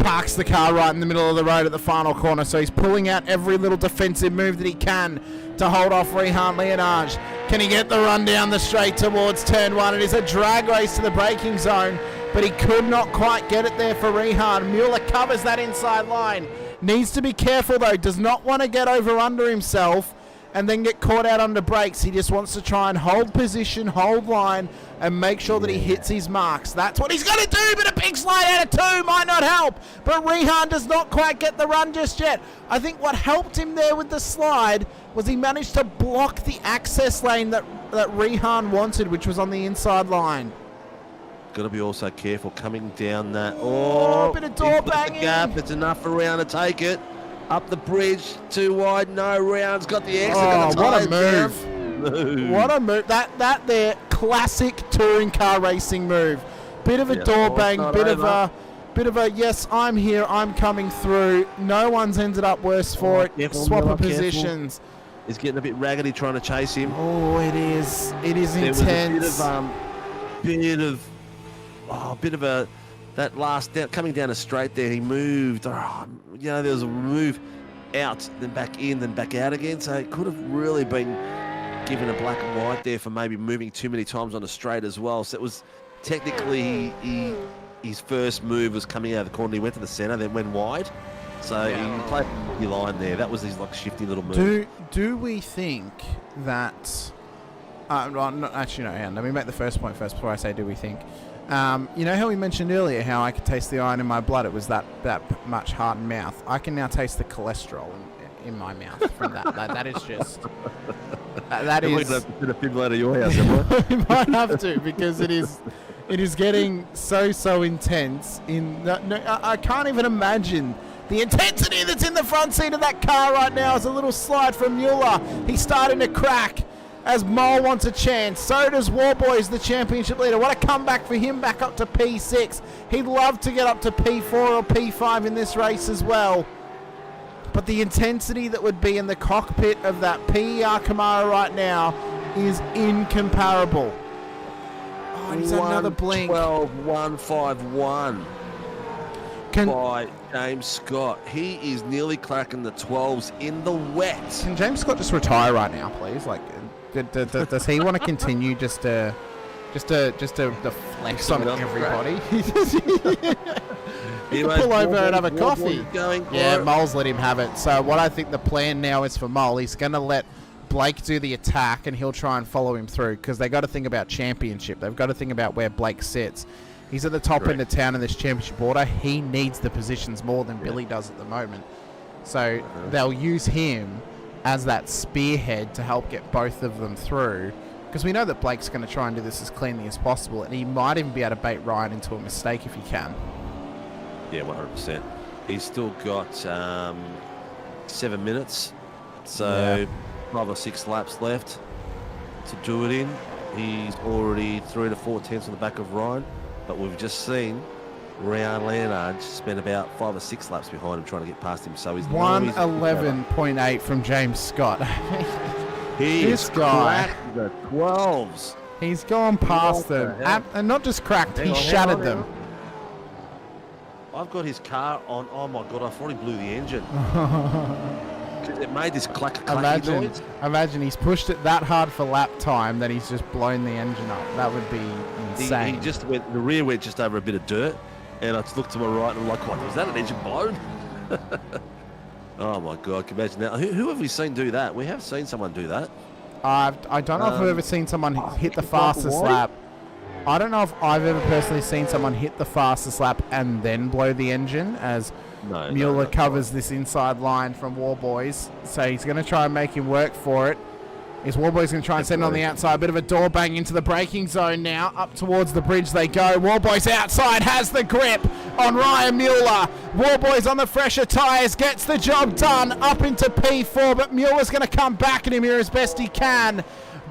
parks the car right in the middle of the road at the final corner. So he's pulling out every little defensive move that he can to hold off Rehan Leonage. Can he get the run down the straight towards turn 1? It is a drag race to the braking zone, but he could not quite get it there for Rehan. Mueller covers that inside line. Needs to be careful though, does not want to get over under himself and then get caught out under brakes. He just wants to try and hold position, hold line, and make sure that he hits his marks. That's what he's got to do, but a big slide out of 2 might not help. But Rehan does not quite get the run just yet. I think what helped him there with the slide was he managed to block the access lane that Rehan wanted, which was on the inside line. Got to be also careful coming down that. Oh, a bit of door banging. Gap. It's enough for Round to take it. Up the bridge, too wide. No, Round's got the exit. Oh, what a move. What a move. That there, classic touring car racing move. Bit of a door bang, bit of a yes, I'm here, I'm coming through. No one's ended up worse for it. Careful, Swap Miller, of positions. Careful. He's getting a bit raggedy trying to chase him. Oh, it is. It is there intense. Was a bit of a that last down, coming down a straight there. He moved. There was a move out, then back in, then back out again. So it could have really been given a black and white there for maybe moving too many times on a straight as well. So it was technically his first move was coming out of the corner. He went to the centre, then went wide. So he played the line there. That was his shifty little move. Do we think that? Actually, no. Let me make the first point first before I say do we think. You know how we mentioned earlier how I could taste the iron in my blood? It was that much heart and mouth. I can now taste the cholesterol in my mouth from that. That is just. That is. We're going to have to put a defibrillator at your house, haven't we? We might have to because it is getting so intense. I can't even imagine the intensity that's in the front seat of that car right now. Is a little slide from Mueller. He's starting to crack. As Mole wants a chance, so does Warboys, the championship leader. What a comeback for him back up to P6. He'd love to get up to P4 or P5 in this race as well. But the intensity that would be in the cockpit of that PER Camaro right now is incomparable. Oh, he's had another blink. 151 by James Scott. He is nearly cracking the 12s in the wet. Can James Scott just retire right now, please? Does he want to continue just to flex on everybody? He can pull over and have a coffee. Mole's let him have it. So what I think the plan now is for Mole, he's going to let Blake do the attack and he'll try and follow him through because they've got to think about championship. They've got to think about where Blake sits. He's at the top end of town in this championship order. He needs the positions more than Billy does at the moment. So they'll use him as that spearhead to help get both of them through, because we know that Blake's going to try and do this as cleanly as possible, and he might even be able to bait Ryan into a mistake if he can. Yeah, 100%. He's still got 7 minutes, so 5 or 6 laps left to do it in. He's already 3 to 4 tenths on the back of Ryan, but we've just seen Ryan Leonard spent about 5 or 6 laps behind him trying to get past him. So he's 111.8 from James Scott. He's cracked the 12s. He's gone past them, and not just cracked. He shattered them. I've got his car on. Oh my god! I thought he blew the engine. It made this clacky noise. Imagine he's pushed it that hard for lap time that he's just blown the engine up. That would be insane. He just went. The rear went just over a bit of dirt. And I just looked to my right and I'm like, what, was that an engine blown? Oh my God, can you imagine that? Who have we seen do that? We have seen someone do that. I don't know if I've ever seen someone hit the fastest lap. I don't know if I've ever personally seen someone hit the fastest lap and then blow the engine, as Mueller covers this inside line from Warboys. So he's going to try and make him work for it. Is Warboys going to try and send it on the outside? A bit of a door bang into the braking zone now. Up towards the bridge they go. Warboys outside has the grip on Ryan Mueller. Warboys on the fresher tyres, gets the job done up into P4, but Mueller's going to come back at him here as best he can.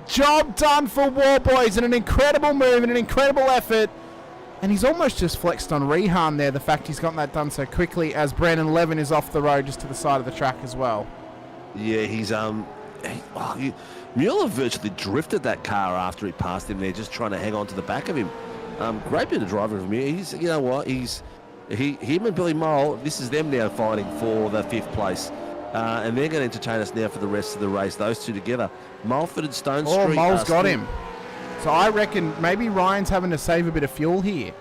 Job done for Warboys, and an incredible move and an incredible effort. And he's almost just flexed on Rehan there, the fact he's gotten that done so quickly, as Brandon Levin is off the road just to the side of the track as well. Yeah, he's Mueller virtually drifted that car after he passed him there, just trying to hang on to the back of him. Great bit of driving from here. He's, you know what, he's Him and Billy Mole, this is them now fighting for the 5th place. And they're going to entertain us now for the rest of the race, those two together. Mulford and Stone Street. Oh, Mole's got him. So I reckon maybe Ryan's having to save a bit of fuel here.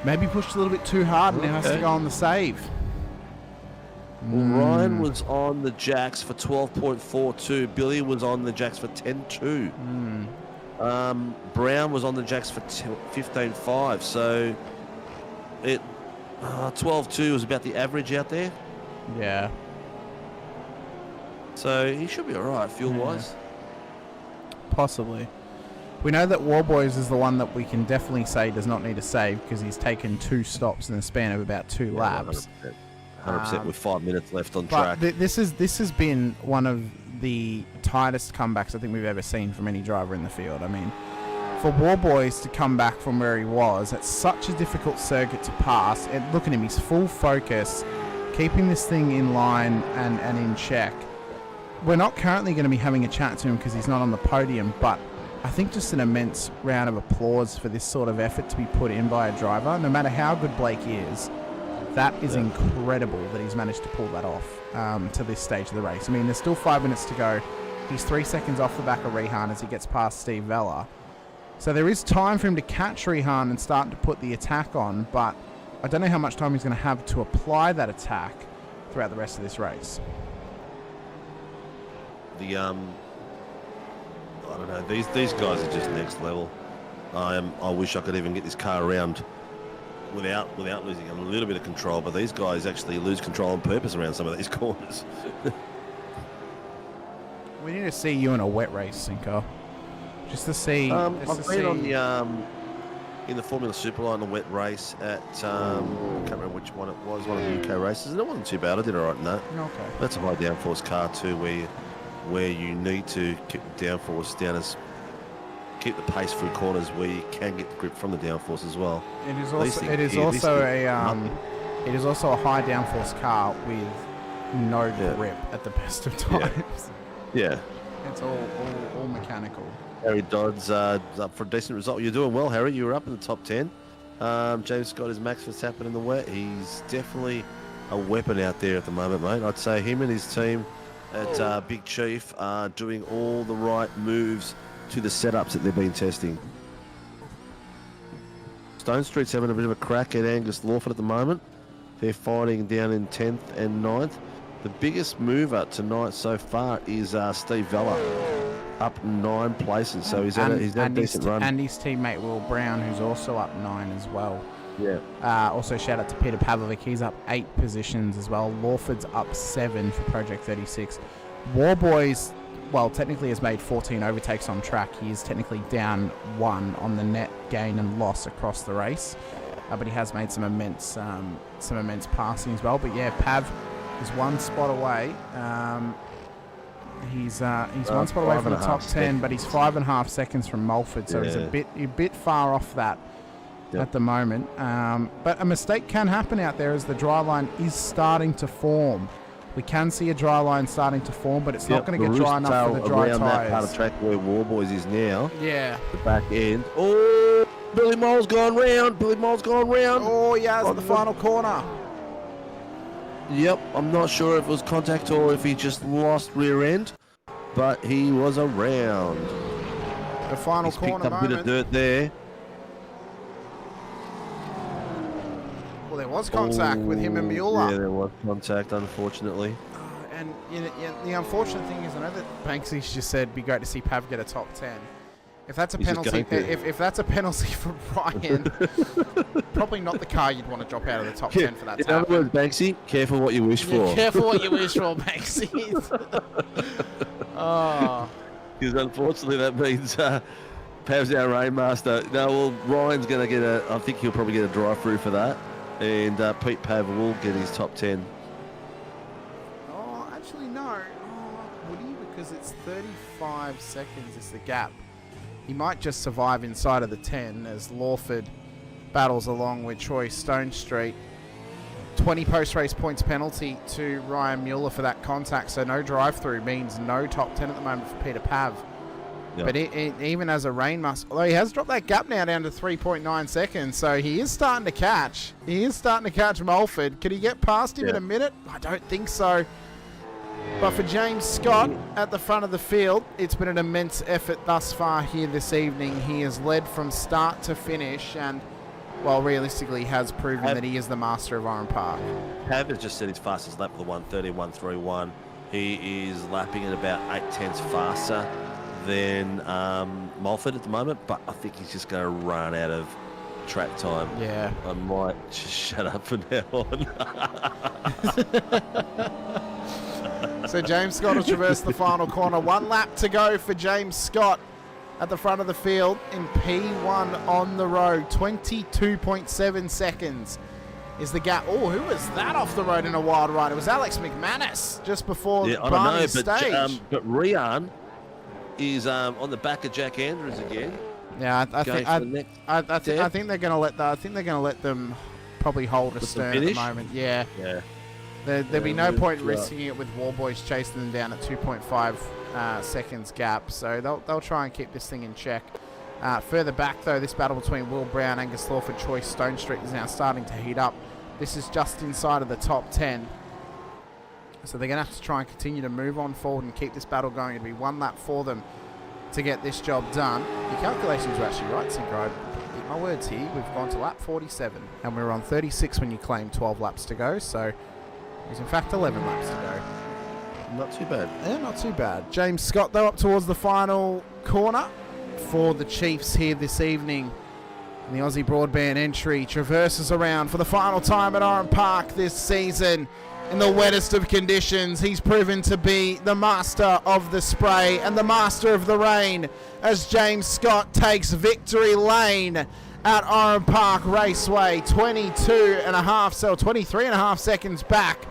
Maybe pushed a little bit too hard and now has to go on the save. Well, Ryan was on the jacks for 12.42. Billy was on the jacks for 10.2. Brown was on the jacks for 15.5. So 12.2 was about the average out there. Yeah. So he should be all right fuel-wise. Possibly. We know that Warboys is the one that we can definitely say does not need to save because he's taken 2 stops in the span of about 2 laps. 100% with 5 minutes left on track. This has been one of the tightest comebacks I think we've ever seen from any driver in the field. I mean, for Warboys to come back from where he was at such a difficult circuit to pass, and look at him, he's full focus, keeping this thing in line and in check. We're not currently going to be having a chat to him because he's not on the podium, but I think just an immense round of applause for this sort of effort to be put in by a driver. No matter how good Blake is, that is incredible that he's managed to pull that off to this stage of the race. I mean, there's still 5 minutes to go. He's 3 seconds off the back of Rehan as he gets past Steve Vella. So there is time for him to catch Rehan and start to put the attack on, but I don't know how much time he's going to have to apply that attack throughout the rest of this race. I don't know. These guys are just next level. I wish I could even get this car around without losing a little bit of control. But these guys actually lose control on purpose around some of these corners. We need to see you in a wet race, Cinco. Just to see. I've been on the in the Formula Superline on the wet race at I can't remember which one it was. One of the UK races, and it wasn't too bad. I did all right in that. Okay. That's a high downforce car too, where you need to keep the downforce down as keep the pace through corners where you can get the grip from the downforce as well. It is also a high downforce car with no grip at the best of times. Yeah. It's all mechanical. Harry Dodd's up for a decent result. You're doing well, Harry. You were up in the top 10. James Scott is Max Verstappen in the wet. He's definitely a weapon out there at the moment, mate. I'd say him and his team at Big Chief are doing all the right moves to the setups that they've been testing. Stone Street's having a bit of a crack at Angus Lawford at the moment. They're fighting down in 10th and 9th. The biggest mover tonight so far is Steve Vella, up 9 places. So he's had a decent run. And his teammate Will Brown, who's also up 9 as well. Yeah. Also shout out to Peter Pavlovic. He's up 8 positions as well. Lawford's up 7 for Project 36. Warboys, well, technically has made 14 overtakes on track. He is technically down 1 on the net gain and loss across the race. But he has made some immense passing as well. But yeah, Pav is 1 spot away. He's 1 spot away from the top 10, but he's 5.5 seconds from Mulford, so he's a bit far off that at the moment. But a mistake can happen out there as the dry line is starting to form. We can see a dry line starting to form, but it's not going to get dry enough for the dry tyres. That part of track where Warboys is now. Yeah. The back end. Oh, Billy Mole's gone round. Oh, yeah, it's the final corner. Yep, I'm not sure if it was contact or if he just lost rear end, but he was around. The final corner picked up a bit of dirt there. Well, there was contact with him and Mueller. Yeah, there was contact, unfortunately. And the unfortunate thing is, I know that Banksy's just said it'd be great to see Pav get a top 10. If that's a penalty, if that's a penalty for Ryan, probably not the car you'd want to drop out of the top 10 for that to happen. In other words, Banksy, careful what you wish for. Careful what you wish for, Banksy. Because unfortunately that means Pav's our rainmaster. No, well, Ryan's going to get I think he'll probably get a drive-through for that. And Pete Pav will get his top 10. Oh, actually, no. Would he? Because it's 35 seconds is the gap. He might just survive inside of the 10 as Lawford battles along with Troy Stone Street. 20 post-race points penalty to Ryan Mueller for that contact, so no drive-through means no top 10 at the moment for Peter Pav. But even as a rain muscle, although he has dropped that gap now down to 3.9 seconds, so he is starting to catch. He is starting to catch Mulford. Could he get past him in a minute? I don't think so. But for James Scott at the front of the field, it's been an immense effort thus far here this evening. He has led from start to finish and, well, realistically has proven that he is the master of Oran Park. Hav has just set his fastest lap for the 1:30.131. He is lapping at about 8/10 faster than Mulford at the moment, but I think he's just going to run out of track time. Yeah. I might just shut up from now on. So James Scott will traverse the final corner. 1 lap to go for James Scott at the front of the field in P1 on the road. 22.7 seconds is the gap. Oh, who was that off the road in a wild ride? It was Alex McManus just before Barney's stage. But Rian is on the back of Jack Andrews again. Yeah, I think they're going to let them probably hold a stern at the moment. Yeah. There'd be no point risking it with Warboys chasing them down at 2.5 seconds gap, so they'll try and keep this thing in check. Further back, though, this battle between Will Brown, Angus Lawford, Troy Stone Street is now starting to heat up. This is just inside of the top 10. So they're going to have to try and continue to move on forward and keep this battle going. It'll be 1 lap for them to get this job done. Your calculations were actually right, Synchro. Eat my words here. We've gone to lap 47, and we were on 36 when you claimed 12 laps to go, so there's in fact 11 laps to go. Not too bad. Yeah, not too bad. James Scott, though, up towards the final corner for the Chiefs here this evening. And the Aussie Broadband entry traverses around for the final time at Oran Park this season. In the wettest of conditions, he's proven to be the master of the spray and the master of the rain as James Scott takes victory lane at Oran Park Raceway. 23 and a half seconds back.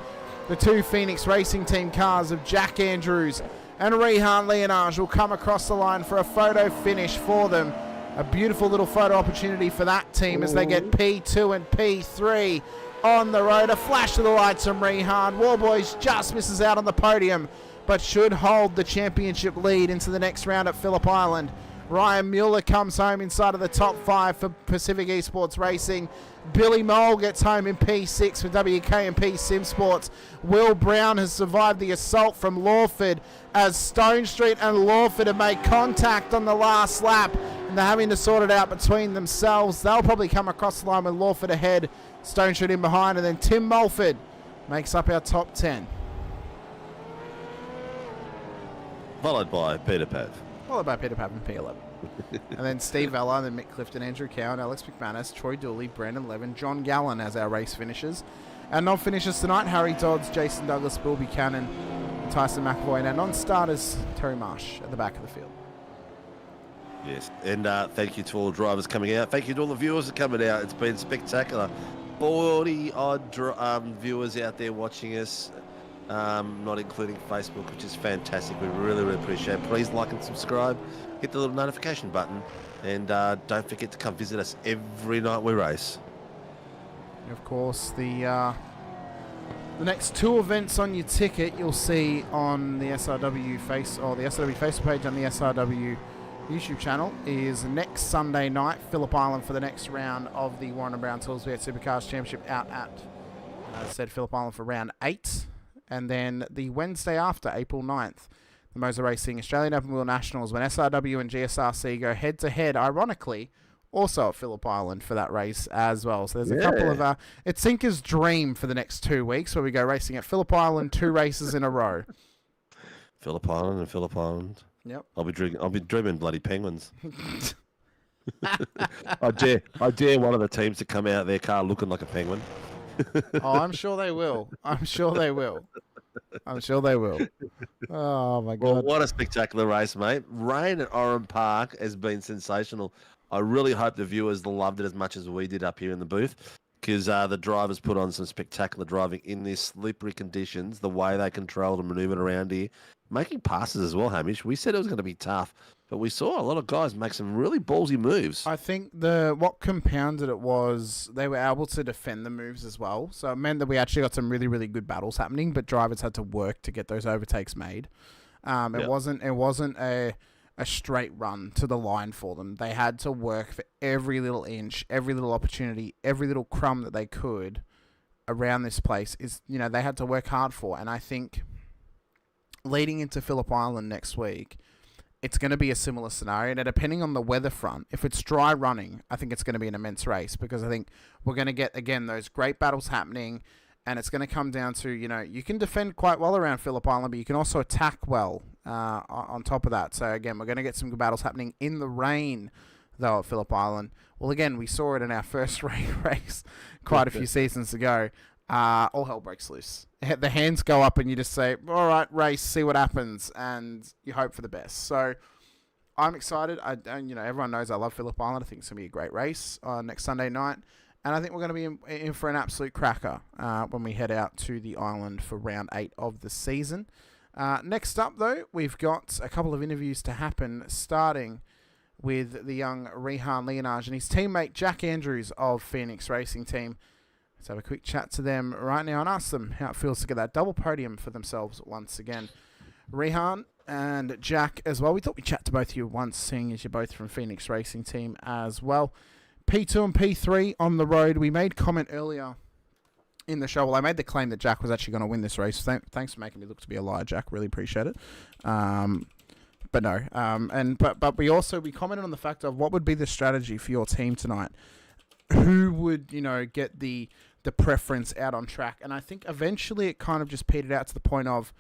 The 2 Phoenix Racing Team cars of Jack Andrews and Rehan Leonage will come across the line for a photo finish for them. A beautiful little photo opportunity for that team as they get P2 and P3 on the road. A flash of the lights from Rehan. Warboys just misses out on the podium, but should hold the championship lead into the next round at Phillip Island. Ryan Mueller comes home inside of the top 5 for Pacific Esports Racing. Billy Mole gets home in P6 for WK&P Sim Sports. Will Brown has survived the assault from Lawford as Stone Street and Lawford have made contact on the last lap, and they're having to sort it out between themselves. They'll probably come across the line with Lawford ahead, Stone Street in behind, and then Tim Mulford makes up our top 10. Followed by Peter Pav. Followed by Peter Pav and P11. And then Steve Vella, then Mick Clifton, Andrew Cowan, Alex McManus, Troy Dooley, Brandon Levin, John Gallen as our race finishers. Our non-finishers tonight, Harry Dodds, Jason Douglas, Bill Buchanan, Tyson McAvoy, and our non-starters, Terry Marsh at the back of the field. Yes, and thank you to all the drivers coming out. Thank you to all the viewers that are coming out. It's been spectacular. 40-odd viewers out there watching us, not including Facebook, which is fantastic. We really, really appreciate it. Please like and subscribe. Hit the little notification button. And don't forget to come visit us every night we race. Of course, the next 2 events on your ticket you'll see on the SRW the SRW Facebook page on the SRW YouTube channel is next Sunday night, Phillip Island, for the next round of the Warren & Brown Tools V8 Supercars Championship out at, as I said, Phillip Island for round 8. And then the Wednesday after, April 9th, the Moser Racing Australian Open Wheel Nationals, when SRW and GSRC go head-to-head, ironically, also at Phillip Island for that race as well. So there's a couple of... it's Sinker's dream for the next 2 weeks, where we go racing at Phillip Island 2 races in a row. Phillip Island and Phillip Island. Yep. I'll be dreaming bloody penguins. I dare one of the teams to come out of their car looking like a penguin. Oh, I'm sure they will. I'm sure they will. Oh, my God. Well, what a spectacular race, mate. Rain at Oran Park has been sensational. I really hope the viewers loved it as much as we did up here in the booth, because the drivers put on some spectacular driving in these slippery conditions, the way they controlled and maneuvered around here, making passes as well, Hamish. We said it was going to be tough, but we saw a lot of guys make some really ballsy moves. I think what compounded it was they were able to defend the moves as well. So it meant that we actually got some really, really good battles happening, but drivers had to work to get those overtakes made. It wasn't a a straight run to the line for them. They had to work for every little inch, every little opportunity, every little crumb that they could around this place. They had to work hard for. And I think leading into Phillip Island next week, it's going to be a similar scenario. Now, depending on the weather front, if it's dry running, I think it's going to be an immense race, because I think we're going to get, again, those great battles happening, and it's going to come down to, you can defend quite well around Phillip Island, but you can also attack well on top of that. So, again, we're going to get some good battles happening in the rain, though, at Phillip Island. Well, again, we saw it in our first rain race quite a few seasons ago. All hell breaks loose. The hands go up and you just say, all right, race, see what happens, and you hope for the best. So I'm excited. Everyone knows I love Phillip Island. I think it's going to be a great race next Sunday night, and I think we're going to be in for an absolute cracker when we head out to the island for round 8 of the season. Next up, though, we've got a couple of interviews to happen, starting with the young Rehan Leonage and his teammate Jack Andrews of Phoenix Racing Team. Let's have a quick chat to them right now and ask them how it feels to get that double podium for themselves once again. Rehan and Jack as well. We thought we'd chat to both of you once, seeing as you're both from Phoenix Racing Team as well. P2 and P3 on the road. We made comment earlier in the show. Well, I made the claim that Jack was actually going to win this race. Thanks for making me look to be a liar, Jack. Really appreciate it. But no. But we commented on the fact of what would be the strategy for your team tonight. Who would, get the preference out on track? And I think eventually it kind of just petered out to the point of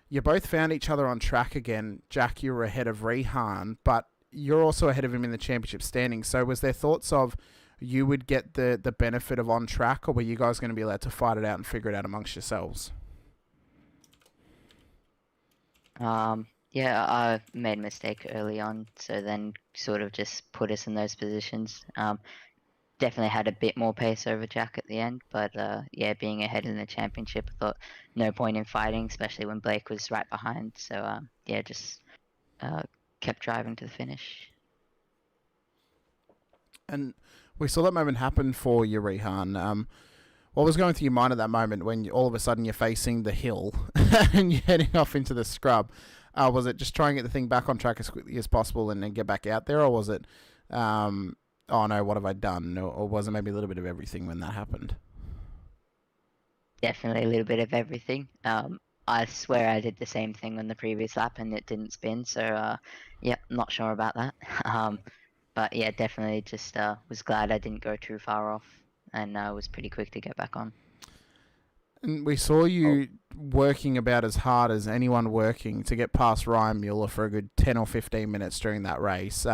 you both found each other on track again. Jack, you were ahead of Rehan, but you're also ahead of him in the championship standings. So was there thoughts of you would get the benefit of on track, or were you guys going to be allowed to fight it out and figure it out amongst yourselves? Yeah, I made a mistake early on, so then sort of just put us in those positions. Definitely had a bit more pace over Jack at the end, but being ahead in the championship, I thought no point in fighting, especially when Blake was right behind. So just kept driving to the finish. And we saw that moment happen for you, Rehan. What was going through your mind at that moment when all of a sudden you're facing the hill and you're heading off into the scrub? Was it just try and get the thing back on track as quickly as possible and then get back out there, or was it oh no, what have I done? Or was it maybe a little bit of everything when that happened? Definitely a little bit of everything. I swear I did the same thing on the previous lap and it didn't spin, so not sure about that. But yeah, definitely just was glad I didn't go too far off, and was pretty quick to get back on. And we saw you working about as hard as anyone working to get past Ryan Mueller for a good 10 or 15 minutes during that race.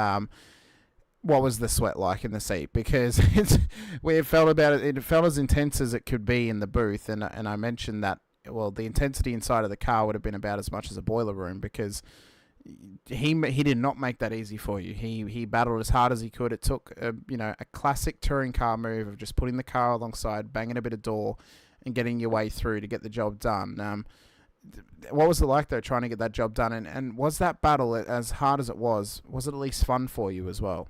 What was the sweat like in the seat? Because it felt as intense as it could be in the booth. And I mentioned that, well, the intensity inside of the car would have been about as much as a boiler room, because he did not make that easy for you. He battled as hard as he could. It took a classic touring car move of just putting the car alongside, banging a bit of door, and getting your way through to get the job done. What was it like, though, trying to get that job done? And was that battle, as hard as it was it at least fun for you as well?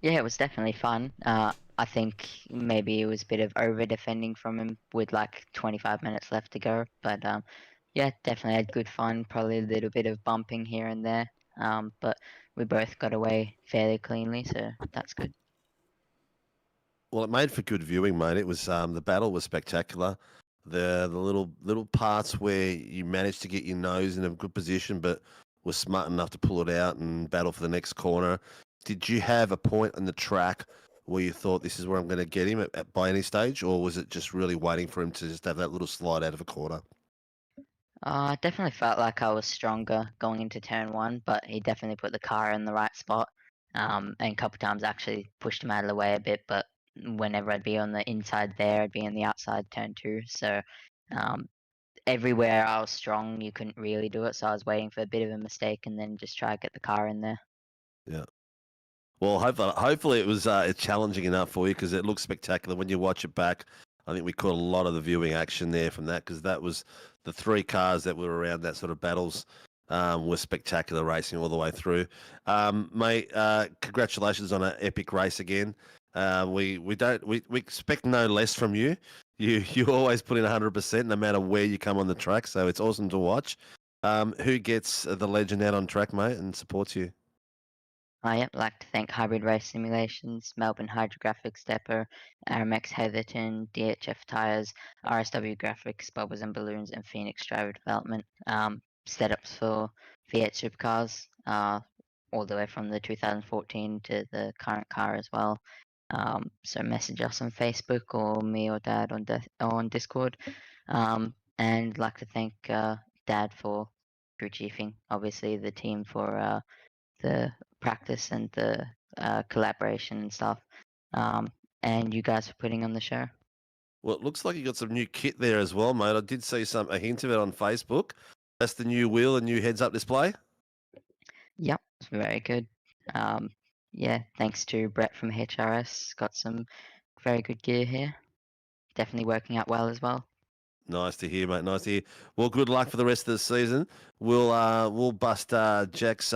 Yeah, it was definitely fun. I think maybe it was a bit of over-defending from him with like 25 minutes left to go. But definitely had good fun. Probably a little bit of bumping here and there. But we both got away fairly cleanly, so that's good. Well, it made for good viewing, mate. It was the battle was spectacular. The little parts where you managed to get your nose in a good position, but was smart enough to pull it out and battle for the next corner. Did you have a point on the track where you thought this is where I'm going to get him by any stage, or was it just really waiting for him to just have that little slide out of a corner? I definitely felt like I was stronger going into turn 1, but he definitely put the car in the right spot. And a couple of times actually pushed him out of the way a bit, but whenever I'd be on the inside there, I'd be on the outside turn 2. So everywhere I was strong, you couldn't really do it. So I was waiting for a bit of a mistake and then just try to get the car in there. Yeah. Well, hopefully it was challenging enough for you, because it looks spectacular when you watch it back. I think we caught a lot of the viewing action there from that, because that was the 3 cars that were around that sort of battles were spectacular racing all the way through. Mate, congratulations on an epic race again. We expect no less from you. You always put in 100% no matter where you come on the track, so it's awesome to watch. Who gets the legend out on track, mate, and supports you? I'd like to thank Hybrid Race Simulations, Melbourne Hydrographics Depot, Aramex Heatherton, DHF Tyres, RSW Graphics, Bubbles and Balloons, and Phoenix Driver Development. Setups for V8 Supercars, all the way from the 2014 to the current car as well. So message us on Facebook or me or Dad on Discord. And I'd like to thank Dad for crew chiefing, obviously the team for the practice and the collaboration and stuff, and you guys for putting on the show. Well, it looks like you got some new kit there as well, mate. I did see a hint of it on Facebook. That's the new wheel and new heads-up display. Yep, it's very good. Yeah, thanks to Brett from HRS, got some very good gear here. Definitely working out well as well. Nice to hear, mate. Nice to hear. Well, good luck for the rest of the season. We'll bust Jack's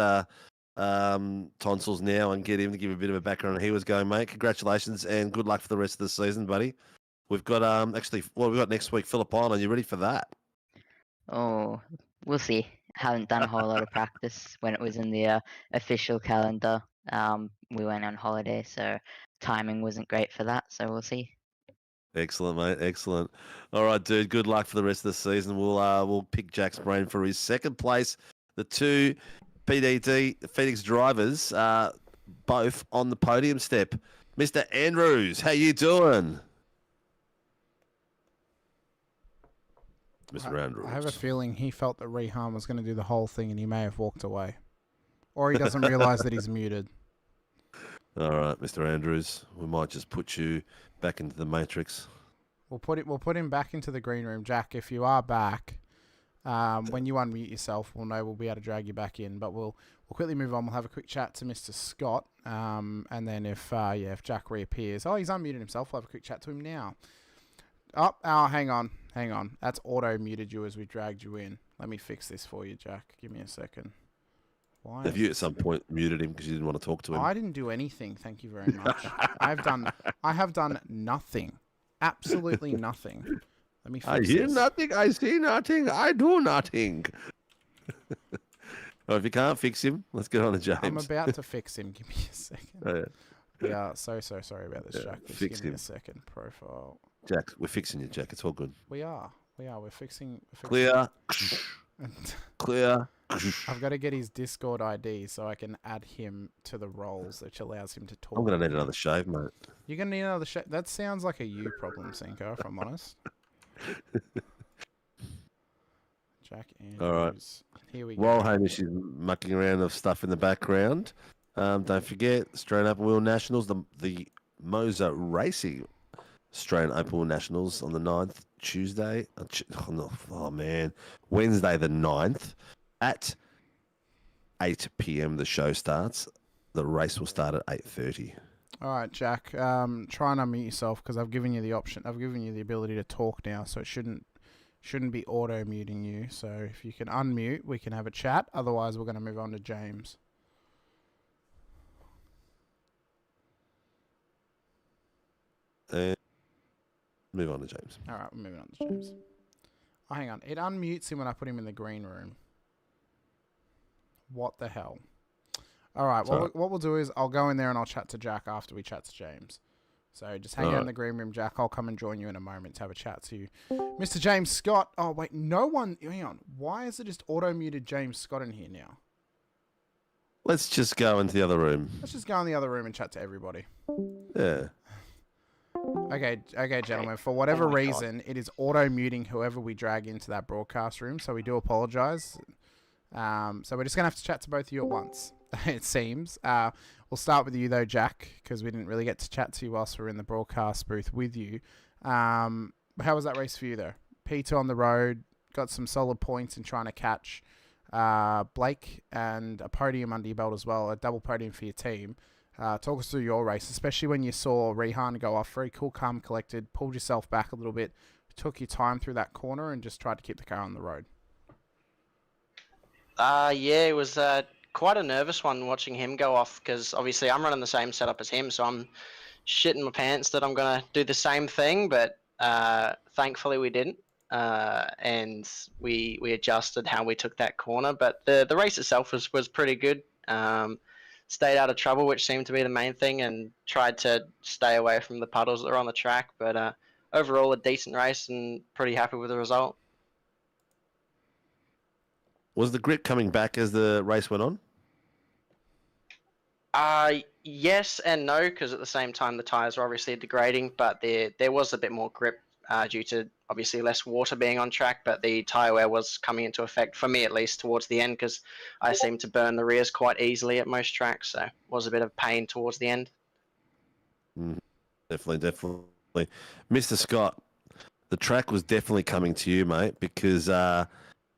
tonsils now and get him to give a bit of a background on how he was going, mate. Congratulations and good luck for the rest of the season, buddy. We've got we've got next week Phillip Island. You ready for that? Oh, we'll see. Haven't done a whole lot of practice when it was in the official calendar. We went on holiday, so timing wasn't great for that. So we'll see. Excellent, mate. Excellent. All right, dude. Good luck for the rest of the season. We'll pick Jack's brain for his second place. The two PDD Phoenix drivers, both on the podium step. Mr. Andrews, how you doing? Mr. Andrews. I have a feeling he felt that Rehan was going to do the whole thing and he may have walked away. Or he doesn't realise that he's muted. All right, Mr. Andrews. We might just put you back into the matrix. We'll put him back into the green room. Jack, if you are back, when you unmute yourself, we'll be able to drag you back in. But we'll quickly move on. We'll have a quick chat to Mr. Scott. And then if Jack reappears. Oh, he's unmuted himself. We'll have a quick chat to him now. Oh, hang on. That's auto-muted you as we dragged you in. Let me fix this for you, Jack. Give me a second. Why have you at some point muted him because you didn't want to talk to him? I didn't do anything. Thank you very much. I have done nothing. Absolutely nothing. Let me fix I hear this. nothing. I see nothing. I do nothing. Well, if you can't fix him, let's get on to James. I'm about to fix him. Give me a second. Oh, yeah. Yeah, so sorry about this, Jack. Just fix give me him. a second. Profile. Jack, we're fixing you, Jack. It's all good. We are. We're fixing. Clear. Clear. I've got to get his Discord ID so I can add him to the roles, which allows him to talk. I'm going to need another shave, mate. You're going to need another shave? That sounds like a you problem, Cinco, if I'm honest. Jack Andrews. All right. Here we go. While Hamish is mucking around of stuff in the background, don't forget, Australian Open Wheel Nationals, the Moser Racing Australian Open Wheel Nationals on the 9th, Wednesday the 9th at 8 p.m. the show starts. The race will start at 8:30. All right, Jack. Try and unmute yourself because I've given you the option. I've given you the ability to talk now, so it shouldn't be auto muting you. So if you can unmute, we can have a chat. Otherwise, we're going to move on to James. And move on to James. All right, we're moving on to James. Oh, hang on. It unmutes him when I put him in the green room. What the hell? All right, well, what we'll do is I'll go in there and I'll chat to Jack after we chat to James. So just hang out in the green room, Jack. I'll come and join you in a moment to have a chat to you. Mr. James Scott. Oh, wait, no one. Hang on. Why is it just auto-muted James Scott in here now? Let's just go into the other room. Let's just go in the other room and chat to everybody. Yeah. Okay, gentlemen. For whatever reason, it is auto-muting whoever we drag into that broadcast room, so we do apologise. So we're just going to have to chat to both of you at once, it seems. We'll start with you, though, Jack, because we didn't really get to chat to you whilst we were in the broadcast booth with you. How was that race for you, though? P2 on the road, got some solid points in trying to catch Blake, and a podium under your belt as well, a double podium for your team. Talk us through your race, especially when you saw Rehan go off very cool, calm, collected, pulled yourself back a little bit, took your time through that corner and just tried to keep the car on the road. Yeah, it was quite a nervous one watching him go off because obviously I'm running the same setup as him, so I'm shitting my pants that I'm going to do the same thing, but thankfully we didn't. and we adjusted how we took that corner. But the race itself was pretty good. Stayed out of trouble, which seemed to be the main thing, and tried to stay away from the puddles that are on the track. But overall, a decent race, and pretty happy with the result. Was the grip coming back as the race went on? Yes and no, because at the same time the tyres were obviously degrading, but there was a bit more grip due to obviously less water being on track, but the tyre wear was coming into effect, for me at least, towards the end, because I seem to burn the rears quite easily at most tracks, so it was a bit of pain towards the end. Definitely. Mr. Scott, the track was definitely coming to you, mate, because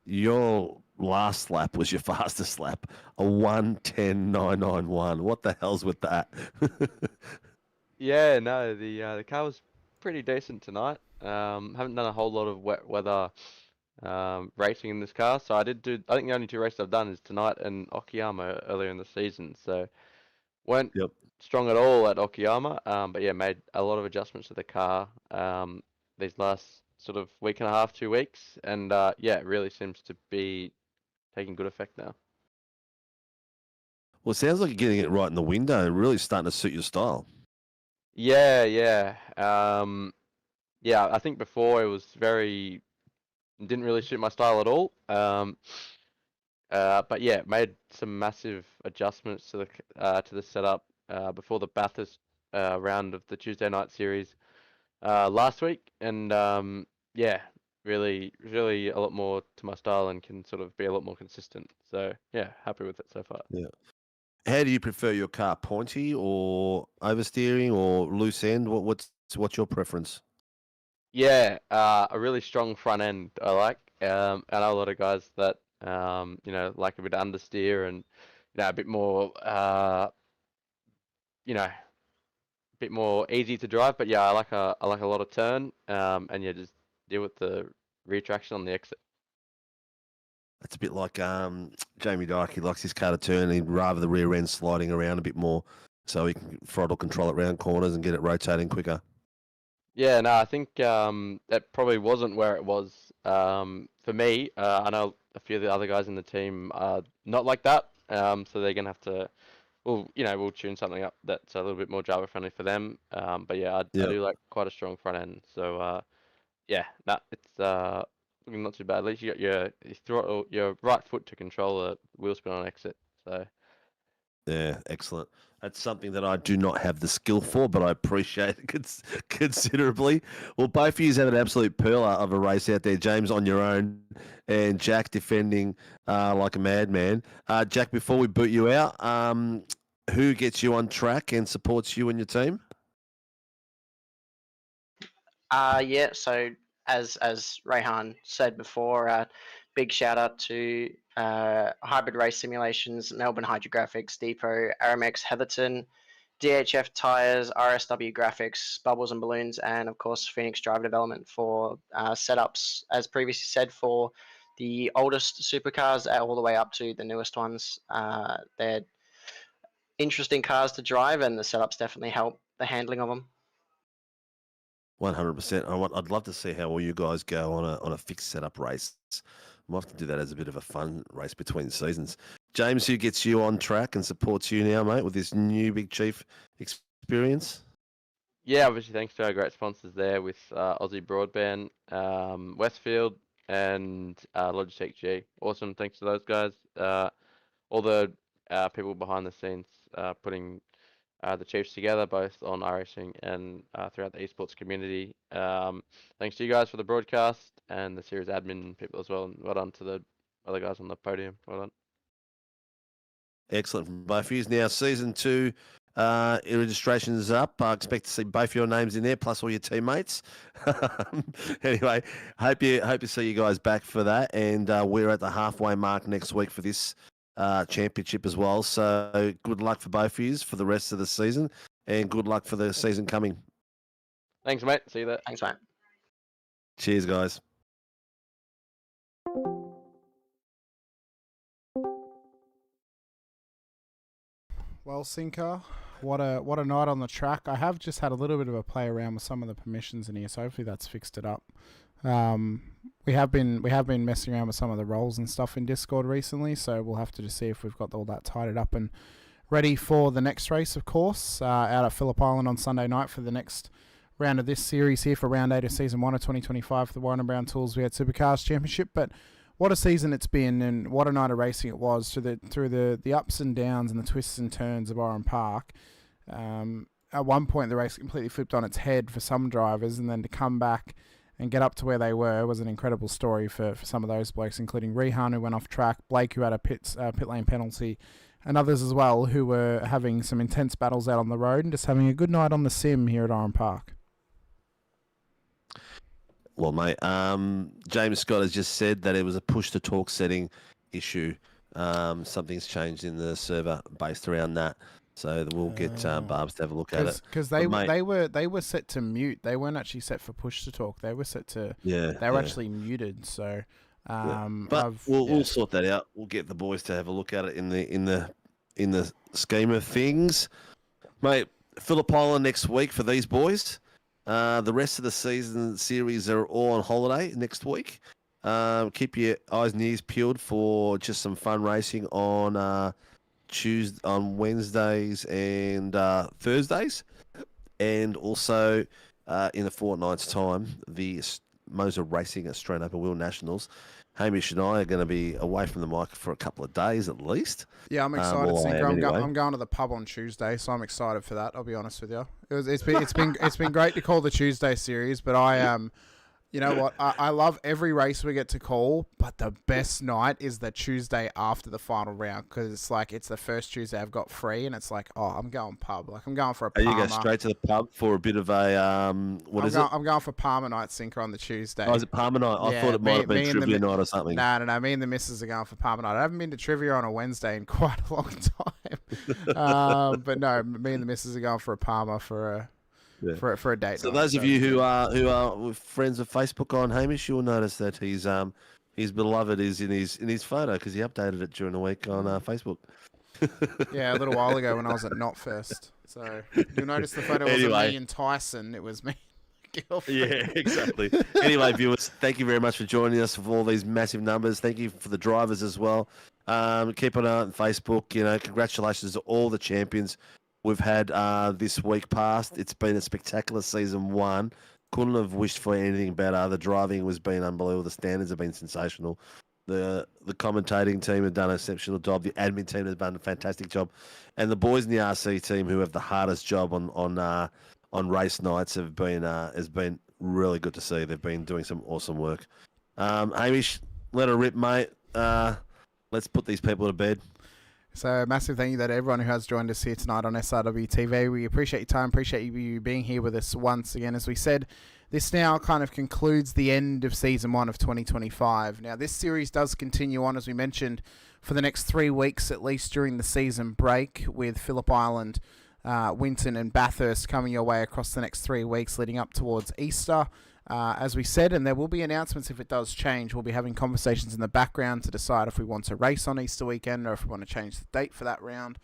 your last lap was your fastest lap, a 1:10.991. What the hell's with that? Yeah, no, the car was pretty decent tonight. Haven't done a whole lot of wet weather racing in this car, so I think the only two races I've done is tonight and Okayama earlier in the season. So weren't strong at all at Okayama, but yeah, made a lot of adjustments to the car these last sort of week and a half, 2 weeks, and yeah, it really seems to be taking good effect now. Well, it sounds like you're getting it right in the window and really starting to suit your style. Yeah. Yeah, I think before it was didn't really suit my style at all. But yeah, made some massive adjustments to the setup before the Bathurst round of the Tuesday night series last week, and yeah, really a lot more to my style and can sort of be a lot more consistent. So yeah, happy with it so far. Yeah. How do you prefer your car, pointy or oversteering or loose end? What's your preference? Yeah, a really strong front end I like. I know a lot of guys that like a bit of understeer and a bit more a bit more easy to drive. But yeah, I like a lot of turn. And yeah, just deal with the rear traction on the exit. It's a bit like Jamie Dyke. He likes his car to turn. He'd rather the rear end sliding around a bit more, so he can throttle control it around corners and get it rotating quicker. Yeah, no, I think that probably wasn't where it was for me. I know a few of the other guys in the team are not like that, so they're gonna have to. We'll tune something up that's a little bit more driver friendly for them. But yeah, I do like quite a strong front end. So yeah, it's looking not too bad. At least you got your right foot to control the wheel spin on exit. So yeah, excellent. That's something that I do not have the skill for, but I appreciate it considerably. Well, both of you have an absolute pearler of a race out there. James on your own and Jack defending like a madman. Jack, before we boot you out, who gets you on track and supports you and your team? Yeah, so as Rayhan said before, big shout out to Hybrid Race Simulations, Melbourne Hydrographics, Depot, Aramex Heatherton, DHF Tires, RSW Graphics, Bubbles and Balloons, and of course Phoenix Driver Development for setups, as previously said, for the oldest supercars all the way up to the newest ones. They're interesting cars to drive, and the setups definitely help the handling of them. 100%. I'd love to see how all you guys go on a fixed setup race. We'll have to do that as a bit of a fun race between seasons. James, who gets you on track and supports you now, mate, with this new Big Chief experience? Yeah, obviously thanks to our great sponsors there with Aussie Broadband, Westfield, and Logitech G. Awesome, thanks to those guys. All the people behind the scenes putting the Chiefs together, both on iRacing and throughout the esports community. Thanks to you guys for the broadcast and the series admin people as well. And well done to the other guys on the podium. Well done. Excellent from both of you. Now, season 2 registration is up. I expect to see both your names in there, plus all your teammates. Anyway, hope to see you guys back for that. And we're at the halfway mark next week for this championship as well. So good luck for both of you for the rest of the season, and good luck for the season coming. Thanks, mate. See you there. Thanks, mate. Cheers, guys. Well, Sinker, what a night on the track. I have just had a little bit of a play around with some of the permissions in here, so hopefully that's fixed it up. We have been messing around with some of the roles and stuff in Discord recently, so we'll have to just see if we've got all that tidied up and ready for the next race, of course, out at Phillip Island on Sunday night for the next round of this series here for round 8 of season 1 of 2025 for the Warren Brown Tools V8 Supercars Championship. But what a season it's been, and what a night of racing it was through the ups and downs and the twists and turns of Oran Park. At one point, the race completely flipped on its head for some drivers, and then to come back and get up to where they were was an incredible story for some of those blokes, including Rehan, who went off track, Blake, who had a pit lane penalty, and others as well, who were having some intense battles out on the road and just having a good night on the sim here at Oran Park. Well, mate, James Scott has just said that it was a push-to-talk setting issue. Something's changed in the server based around that. So we'll get Barbs to have a look at it. Because they were set to mute. They weren't actually set for push to talk. They were set to. They were actually muted. So. But we'll sort that out. We'll get the boys to have a look at it in the scheme of things, mate. Phillip Island next week for these boys. The rest of the season series are all on holiday next week. Keep your eyes and ears peeled for just some fun racing on Wednesdays and Thursdays, and also in a fortnight's time, the Moser Racing Australian Open Wheel Nationals. Hamish and I are going to be away from the mic for a couple of days at least. Yeah, I'm excited. I'm going to the pub on Tuesday, so I'm excited for that. I'll be honest with you. It's been great to call the Tuesday series, but I am. You know what? I love every race we get to call, but the best night is the Tuesday after the final round, because it's the first Tuesday I've got free, and it's like, oh, I'm going pub. Like, I'm going for a Palmer. You go straight to the pub for a bit of a, I'm going for Palmer night sinker on the Tuesday. Oh, is it Palmer night? I thought it might have been trivia night or something. No. Me and the missus are going for Palmer night. I haven't been to trivia on a Wednesday in quite a long time. But no, me and the missus are going for a Palmer for a date. So those of you who are friends of Facebook on Hamish, you'll notice that his beloved is in his photo because he updated it during the week on Facebook. Yeah, a little while ago when I was at Not First. So you'll notice the photo wasn't me and Tyson; it was me. Girlfriend. Yeah, exactly. Anyway, viewers, thank you very much for joining us for all these massive numbers. Thank you for the drivers as well. Keep an eye on Facebook. Congratulations to all the champions we've had this week past. It's been a spectacular season 1. Couldn't have wished for anything better. The driving has been unbelievable. The standards have been sensational. The commentating team have done an exceptional job. The admin team has done a fantastic job, and the boys in the RC team, who have the hardest job on race nights, has been really good to see. They've been doing some awesome work. Hamish, let her rip, mate. Let's put these people to bed. So massive thank you to everyone who has joined us here tonight on SRW TV. We appreciate your time, appreciate you being here with us once again. As we said, this now kind of concludes the end of Season 1 of 2025. Now, this series does continue on, as we mentioned, for the next 3 weeks, at least during the season break, with Phillip Island, Winton and Bathurst coming your way across the next 3 weeks leading up towards Easter. As we said, and there will be announcements if it does change. We'll be having conversations in the background to decide if we want to race on Easter weekend or if we want to change the date for that round.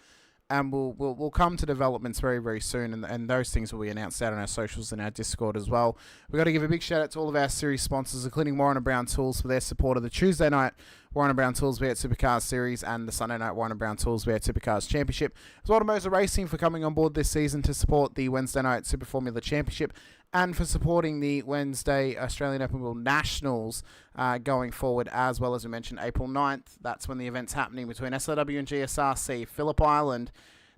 And we'll come to developments very, very soon, and those things will be announced out on our socials and our Discord as well. We've got to give a big shout out to all of our series sponsors, including Warren Brown Tools for their support of the Tuesday night Warren Brown Tools V8 Supercars Series and the Sunday night Warren Brown Tools V8 Supercars Championship, as well as Moser Racing for coming on board this season to support the Wednesday night Super Formula Championship, and for supporting the Wednesday Australian Open Wheel Nationals going forward, as well as we mentioned April 9th. That's when the event's happening between SRW and GSRC. Phillip Island,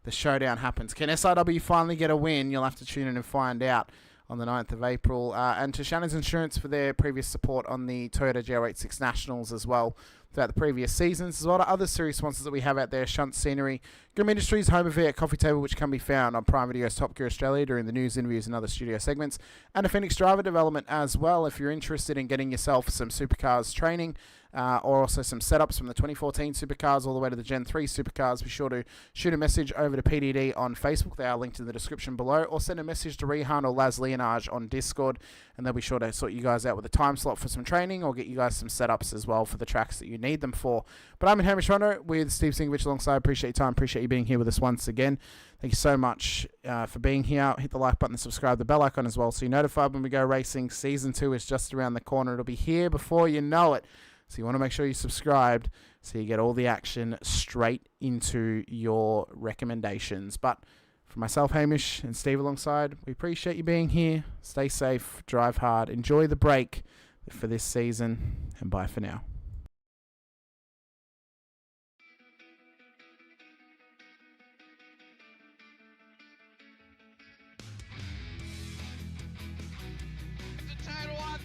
the showdown happens. Can SRW finally get a win? You'll have to tune in and find out on the 9th of April. And to Shannon's Insurance for their previous support on the Toyota GR86 Nationals as well throughout the previous seasons, as well as other series sponsors that we have out there: Shunt Scenery, Grim Industries, Home of Viet Coffee Table, which can be found on Prime Video's Top Gear Australia during the news, interviews and other studio segments, and a Phoenix Driver Development as well. If you're interested in getting yourself some Supercars training, or also some setups from the 2014 Supercars all the way to the Gen 3 Supercars, be sure to shoot a message over to PDD on Facebook. They are linked in the description below, or send a message to Rehan or Laz Leonage on Discord, and they'll be sure to sort you guys out with a time slot for some training or get you guys some setups as well for the tracks that you you need them for. But I'm in Hamish Munro with Steve Sinkovic alongside. Appreciate your time. Appreciate you being here with us once again. Thank you so much for being here. Hit the like button and subscribe, the bell icon as well, so you're notified when we go racing. Season 2 is just around the corner. It'll be here before you know it. So you want to make sure you're subscribed so you get all the action straight into your recommendations. But for myself, Hamish, and Steve alongside, we appreciate you being here. Stay safe, drive hard, enjoy the break for this season, and bye for now.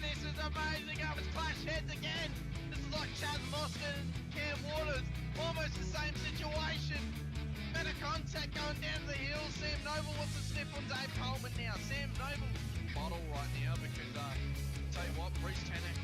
This is amazing. I was clash heads again. This is like Chaz Moskin and Cam Waters. Almost the same situation. Better contact going down to the hill. Sam Noble wants to sniff on Dave Coleman now. Sam Noble bottle right now because, tell you what, Bruce Tanak